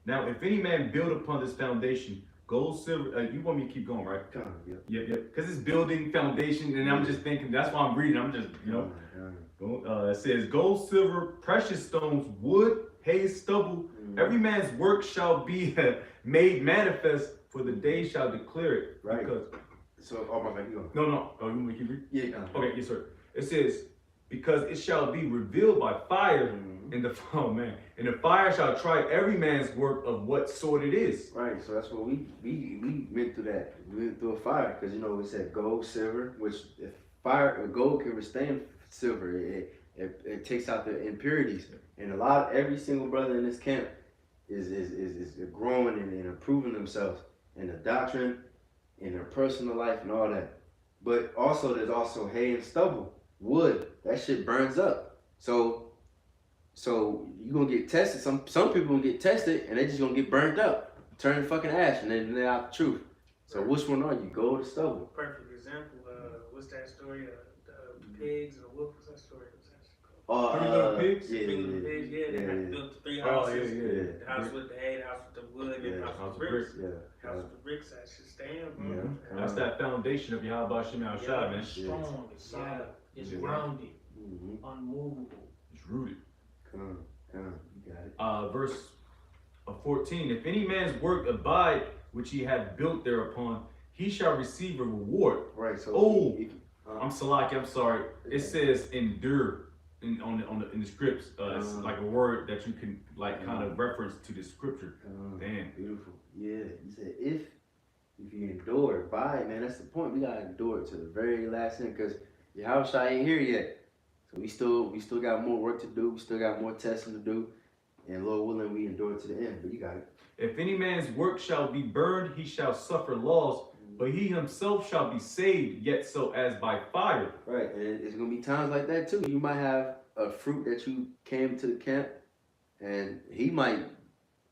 Now, if any man build upon this foundation, gold, silver, you want me to keep going, right? Yep. Because it's building foundation, and I'm just thinking, that's why I'm reading. I'm just, you know. It says, gold, silver, precious stones, wood, hay, stubble, every man's work shall be made manifest, for the day shall declare it. Right. Because, My bad, you go. no, you want me to keep reading? Yeah. Okay, yes, sir. It says, because it shall be revealed by fire, and the fire shall try every man's work of what sort it is. Right, so that's what we went through that. We went through a fire, because you know it said gold, silver, which if gold can withstand silver, it takes out the impurities. And every single brother in this camp is growing and improving themselves in the doctrine, in their personal life and all that. But also there's also hay and stubble, wood. That shit burns up. So you gonna get tested. Some people gonna get tested and they just gonna get burned up, turn fucking ash, and then they're out the truth. So which one are you, gold or stubble? Perfect example. What's that story? The pigs and the wolf. What's that story? Three little pigs? Yeah. They had built the three Oh, houses. yeah. The house with the hay, the house with the wood, and the house with the bricks. Yeah. House with the bricks, that should stand, bro. Yeah. That's that foundation of Yahweh Shem Al Shai, man. It's strong, it's solid, it's grounded, unmovable. It's rooted. Come on, you got it. Verse 14. If any man's work abide, which he hath built thereupon, he shall receive a reward. Right. So. I'm Salaki. I'm sorry. It says endure in the scripts. It's like a word that you can kind of reference to the scripture. Damn. Beautiful. Yeah. You said if you endure, abide, man. That's the point. We gotta endure it to the very last end, because Yahweh Shai ain't here yet. So we still got more work to do. We still got more testing to do. And Lord willing, we endure to the end. But you got it. If any man's work shall be burned, he shall suffer loss, but he himself shall be saved, yet so as by fire. Right, and it's gonna be times like that too. You might have a fruit that you came to the camp, and he might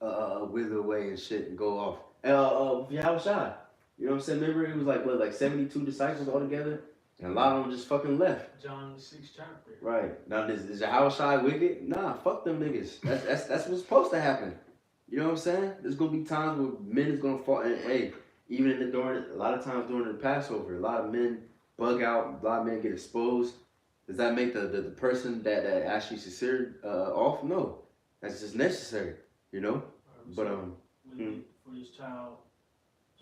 wither away and shit and go off. Yahweh Shai, you know what I'm saying? Remember, it was like 72 disciples altogether, and a lot of them just fucking left. John 6 chapter. Right, now is Yahweh Shai wicked? Nah, fuck them niggas. That's what's supposed to happen. You know what I'm saying? There's gonna be times where men is gonna fall, and hey, even during a lot of times during the Passover, a lot of men bug out, a lot of men get exposed. Does that make the person that actually sincered off? No, that's just necessary, you know. But for this child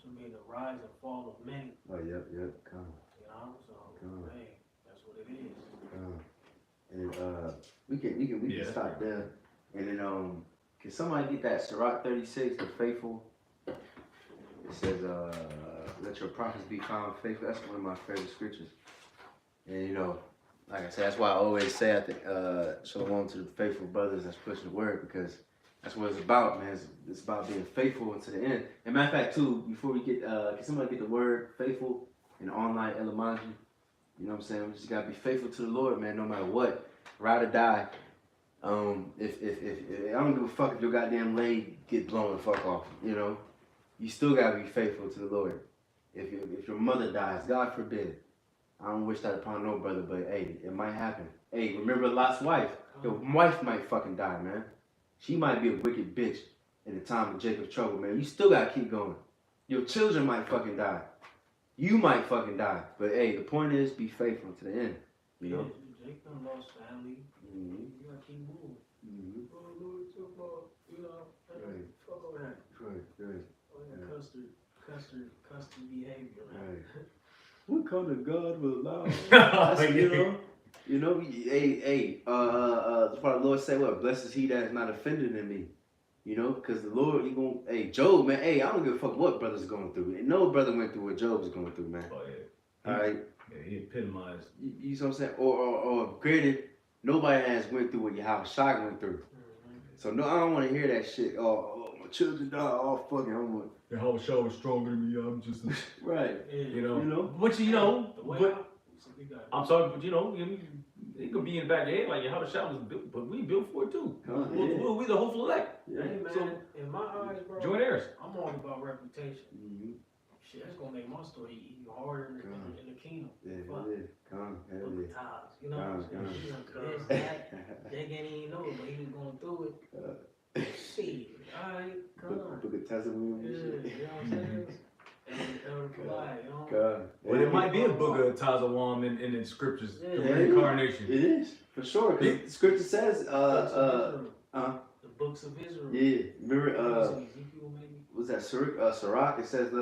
to be the rise and fall of many. Oh yep, come. You know, so hey, that's what it is. And we can stop there. And then can somebody get that Sirach 36, the faithful? It says, let your prophets be found faithful. That's one of my favorite scriptures. And you know, like I said, that's why I always say I think shalom to the faithful brothers that's pushing the word, because that's what it's about, man. It's about being faithful until the end. And matter of fact, too, before we get, can somebody get the word faithful in online Elamanji? You know what I'm saying? We just gotta be faithful to the Lord, man, no matter what. Ride or die. If I don't give a fuck if your goddamn leg get blown the fuck off, you know, you still gotta be faithful to the Lord. If your mother dies, God forbid, I don't wish that upon no brother, but hey, it might happen. Hey, remember Lot's wife? Your wife might fucking die, man. She might be a wicked bitch in the time of Jacob's trouble, man. You still gotta keep going. Your children might fucking die. You might fucking die. But hey, the point is, be faithful to the end. You know? Jacob lost family. Mm-hmm. You gotta keep moving. Mm-hmm. Oh, Lord, took my, you know, Right. fuck all that. Right. Oh, yeah, custard behavior, man. Right. What kind of God will allow? Yeah. You know, hey, that's why the Lord said, what? Blessed is he that is not offended in me. You know, because the Lord, he gonna, hey, Job, man, hey, I don't give a fuck what brother's going through. No brother went through what Job's going through, man. Oh, yeah. All right? Yeah, he epitomized. You know what I'm saying? Or granted, nobody has went through what Yahushua went through. Mm-hmm. So, no, I don't want to hear that shit. Oh, my children died. Oh, fucking, I want. The whole show was stronger than me. I'm just, Right. Yeah. you know. You know? But you know, The way but so we got I'm sorry, but you know, it could be in the back of your head like how the shot was built, but we built for it too. We the hopeful elect. Yeah. Hey, man, So, in my eyes, bro, Joint heirs. I'm all about reputation. Mm-hmm. Shit, that's gonna make my story even harder in the kingdom. Yeah, Fuck. yeah. Come, hell Book yeah. of ties, you know what I'm saying? Come. You know, this, that, they can't even know it, but he was going through it. Shit, alright, come on. Book of testimony. Yeah, you know what I'm saying? Elder Kalai, you know? God. Well, there might be a book of Tazawam in the scriptures, Yeah, the yeah. reincarnation. It is, for sure. Because the scripture says, The books of Israel. yeah, remember, Ezekiel, maybe? was that Sirach? It says,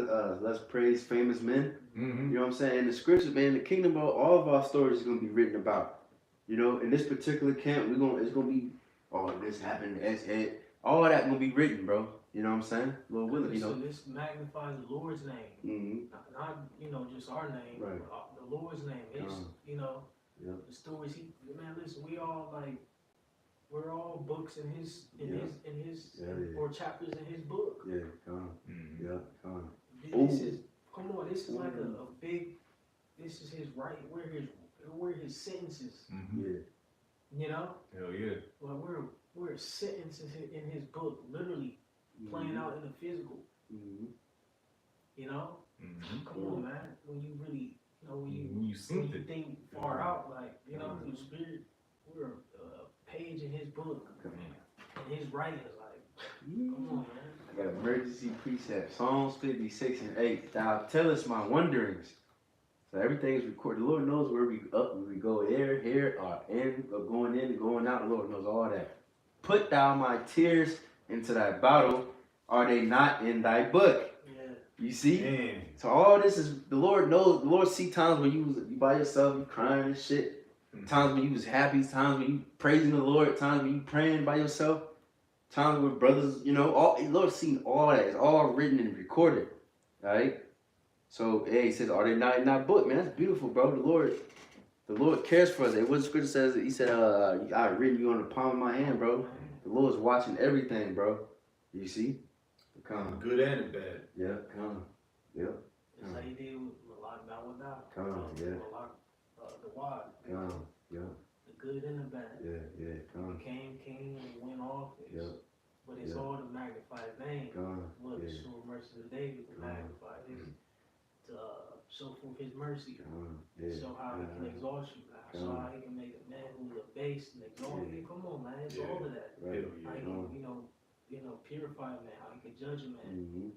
let's praise famous men. Mm-hmm. You know what I'm saying? In the scriptures, man, in the kingdom, bro, all of our stories is going to be written about. You know, in this particular camp, it's going to be, oh, this happened, that's it. All of that going to be written, bro. You know what I'm saying? Lord willing, you know. So this magnifies the Lord's name. Mm-hmm. Not you know, just our name, Right. but the Lord's name. It's, you know, Yep. the stories man, listen, we're all books in his Yeah. or chapters in his book. Yeah, come. Mm-hmm. Yeah, come. This is, come on, this is like a big, this is his right, we're his sentences, Mm-hmm. Yeah. you know? Hell yeah. Well, we're sentences in his book, literally playing out in the physical, Mm-hmm. you know? Mm-hmm. Come on, man, when you really, you know, when you synced it. think far out, like, you know, through spirit, we're a page in his book, and his writing is like, come on, man. I got emergency precept. Psalms 56 and 8. Thou tellest my wanderings. So everything is recorded. The Lord knows where we up, where we go there, here, or in, or going in and going out. The Lord knows all that. Put thou my tears into thy bottle. Are they not in thy book? Yeah. You see? Man. So all this is, the Lord knows, the Lord see times when you by yourself, you crying and shit. Times when you was happy, times when you praising the Lord, times when you praying by yourself, times with brothers, you know, all the Lord's seen all that. It's all written and recorded. Right? So hey, he says, are they not in that book? Man, that's beautiful, bro. The Lord cares for us. What the scripture says, he said, I've written you on the palm of my hand, bro. The Lord's watching everything, bro. You see? Come. Good and bad. Yeah, come. Yeah. Just like he did with Malak Dawadah. Come on, yeah. Malak Dawad. Come. Yeah. The good and the bad. Yeah, come. Became king and went off. Yeah. But it's Yeah. all to magnify his name. Come. Look, Yeah. the sure mercy of David to magnify his, to show forth his mercy. Come. Yeah. Show how he can exalt you. Show how he can make a man who is abased and exalt you. Come on, man. It's all of that. Right. How he can, you know, purify a man. How he can judge a man. Mm-hmm.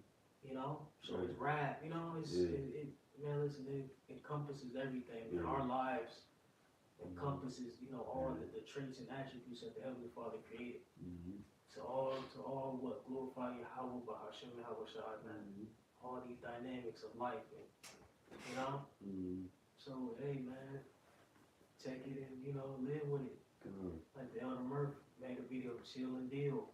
You know, show Right. his wrath. You know, it's Yeah. man, listen, it encompasses everything. Man. Our lives encompasses, you know, all the traits and attributes that the Heavenly Father created. To all what glorify Yahweh, Bahashem, Yahweh Shai, man. All these dynamics of life, man. You know. So hey, man, take it and you know live with it. Like the Elder Murphy made a video, chill and deal.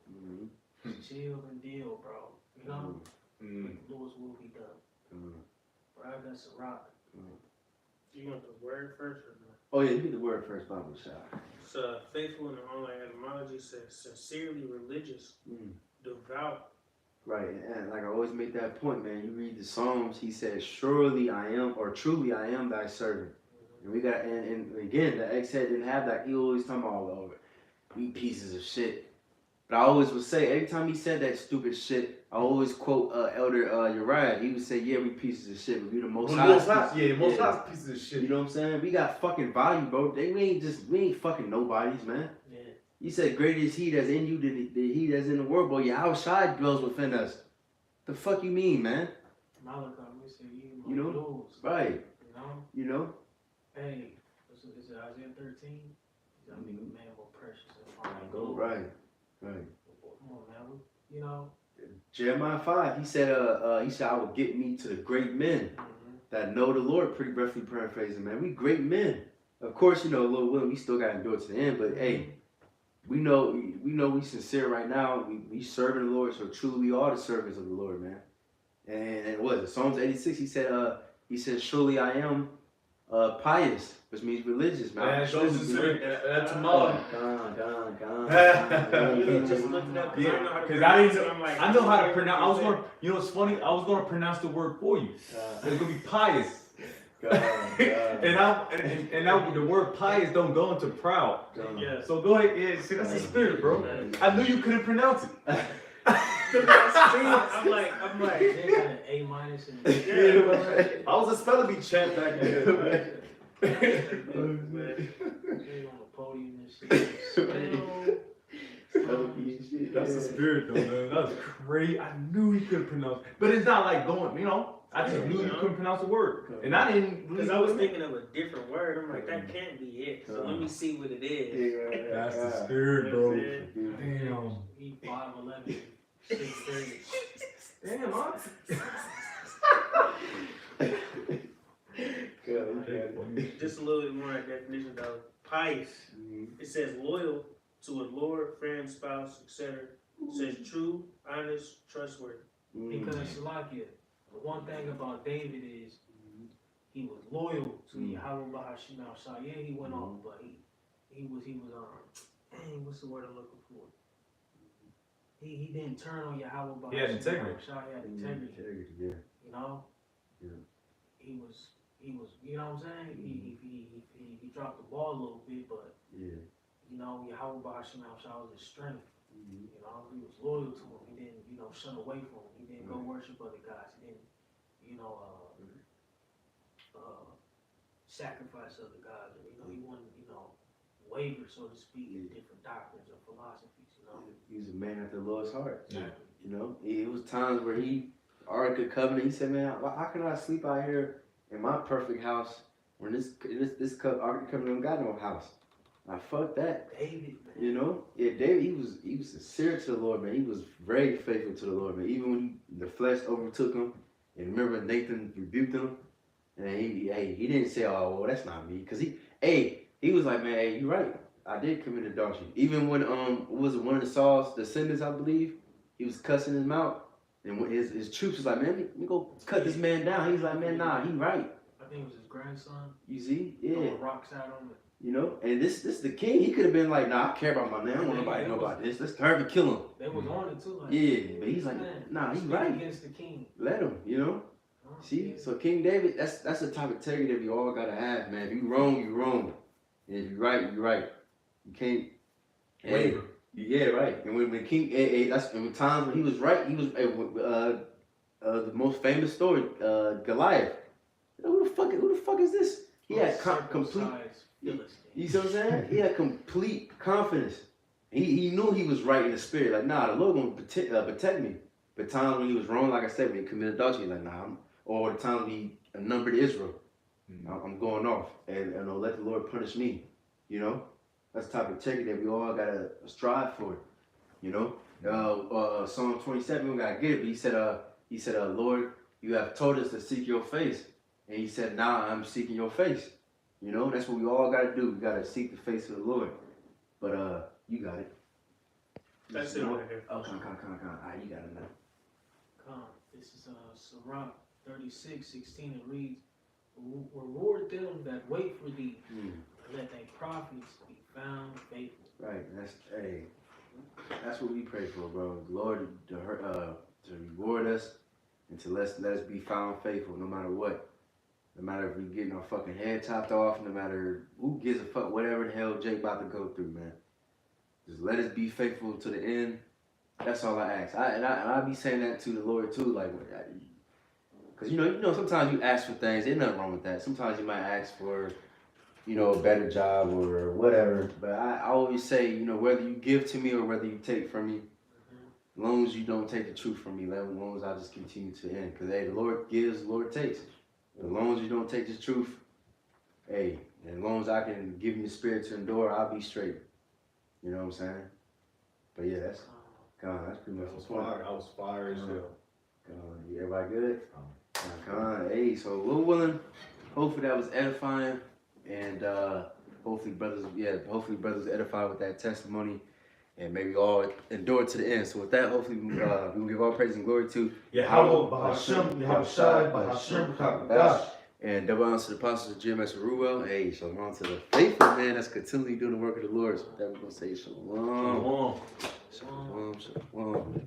Chill and deal, bro. You know. The Lord's will be done. Bro, that's a rock. You want the word first or not? Oh yeah, you get the word first, Bible shot. So faithful in the online etymology says sincerely religious, devout. Right, and like I always make that point, man. You read the Psalms, he says, "Surely I am," or "Truly I am thy servant." And we got, and again, the ex-head didn't have that. He always talking about all over. We pieces of shit. But I always would say, every time he said that stupid shit, I always quote Elder Uriah. He would say, "Yeah, we pieces of shit, but we the most high." Yeah, most high pieces of shit. You know what I'm saying? We got fucking value, bro. We ain't fucking nobodies, man. Yeah. He said, "Greater is he that's in you than he that's in the world, boy. Yahweh Shai dwells within us." The fuck you mean, man? Malachi, we say you You know? lose. Right. You know? You know? Hey, is it Isaiah 13? You gotta make a man more precious and fine. Right. Right. Come on, man. You know? Jeremiah 5, he said, "I will get me to the great men that know the Lord." Pretty roughly paraphrasing, man. We great men. Of course, you know, Lord willing, we still gotta endure to the end, but hey, we know we sincere right now. We serving the Lord, so truly we are the servants of the Lord, man. And what is it? Psalms 86, he said, "Surely I am pious," which means religious, man. Man, those are tomorrow. Just looking up because I know how to Because pronounce it. I'm like, I know how to pronounce. You know what's funny? I was gonna pronounce the word for you. It's gonna be pious. And the word pious don't go into proud. Yeah. So go ahead, yeah. See, that's the spirit, bro. I knew you couldn't pronounce it. I'm like. They got an A minus and I was a spelling bee champ back then. they on the podium and shit. That's the spirit, though, man. That's crazy. I knew he couldn't pronounce it. But it's not like going, you know. I just knew you couldn't pronounce the word. And I didn't. Because I was thinking of a different word. I'm like, that can't be it. So let me see what it is. That's the spirit, bro. Damn. He 5'11", 6'3". Damn, huh? Just a little bit more of definition though. Pious. It says loyal to a lord, friend, spouse, etc. It says true, honest, trustworthy. Because Shalakia, the one thing about David is he was loyal to Yahweh Bahashim Al-Shai. Yeah, he went off, but he was dang, what's the word I'm looking for? He didn't turn on Yahweh Bahashim. He had integrity. Al-Shai. He had integrity. Yeah. You know? Yeah. He was, you know what I'm saying? He dropped the ball a little bit, but Yeah. you know, Yahweh Bahashim Al-Shai was his strength. You know, he was loyal to him. He didn't, you know, shun away from him. He didn't go worship other gods. He didn't, you know, sacrifice other gods. Or, you know, he wouldn't, you know, waver, so to speak, in different doctrines or philosophies. You know, He was a man after the Lord's heart. Yeah. You know, it was times where he, Ark of Covenant, he said, "Man, how can I sleep out here in my perfect house when this Ark of Covenant don't got no house?" I fuck that. David, man. You know, yeah, David, he was sincere to the Lord, man. He was very faithful to the Lord, man. Even when the flesh overtook him, and remember Nathan rebuked him, and he didn't say, "Oh, well, that's not me," because he was like, "Man, hey, you're right. I did commit adultery." Even when was it one of the Saul's descendants, I believe, he was cussing him out, and when his troops was like, "Man, let me go cut this man down." He's like, "Man, nah, he right." I think it was his grandson. You see, yeah. Throwing rocks at him. You know, and this the king. He could have been like, "Nah, I care about my man. I don't want nobody to know about this. Let's hurry and kill him." They was on it too. Like, Yeah, but he's like, man, "Nah, he's speak right. against the king. Let him." You know. See, so King David, that's the type of integrity that we all gotta have, man. If you wrong, you wrong, and if you right, you right. You can't Waver. Yeah, right. And when King, that's in times when he was right. He was the most famous story, Goliath. Who the fuck is this? He had complete. You see what I'm saying? He had complete confidence. He knew he was right in the spirit. Like, nah, the Lord gonna protect me. But times when he was wrong, like I said, when he committed adultery, like, nah, or the time we numbered Israel. Mhm. I'm going off, and let the Lord punish me. You know, that's the type of integrity that we all gotta strive for. You know, Psalm 27, we gotta get it. But he said, Lord, you have told us to seek your face, and he said, now I'm seeking your face. You know, that's what we all gotta do. We gotta seek the face of the Lord. But you got it. That's it right here. Oh, come. You got it now. Come. This is Sirach 36:16. It reads, "Reward them that wait for thee, and let thy prophets be found faithful." Right. That's what we pray for, bro. The Lord to reward us and to let us be found faithful, no matter what. No matter if we getting our fucking head chopped off, no matter who gives a fuck, whatever the hell Jake about to go through, man. Just let us be faithful to the end. That's all I ask. I be saying that to the Lord too, like, because you know, sometimes you ask for things. There's nothing wrong with that. Sometimes you might ask for, a better job or whatever. But I always say, whether you give to me or whether you take from me, as long as you don't take the truth from me, as long as I just continue to end. Because hey, the Lord gives, the Lord takes. As long as you don't take the truth, hey, as long as I can give you the spirit to endure, I'll be straight. You know what I'm saying? But yeah, that's pretty much the point. I was fire as hell. Everybody good? Hey, so Lil Willing, hopefully that was edifying, and hopefully brothers edified with that testimony, and maybe all endure to the end. So with that, hopefully we will give all praise and glory to Yahweh, Bahasham, Yahushai, Bahasham, Kakadash. and double honor to the apostles of GMS Ruel. Hey, shalom to the faithful man that's continually doing the work of the Lord. So with that, we're gonna say shalom. Shalom. Shalom.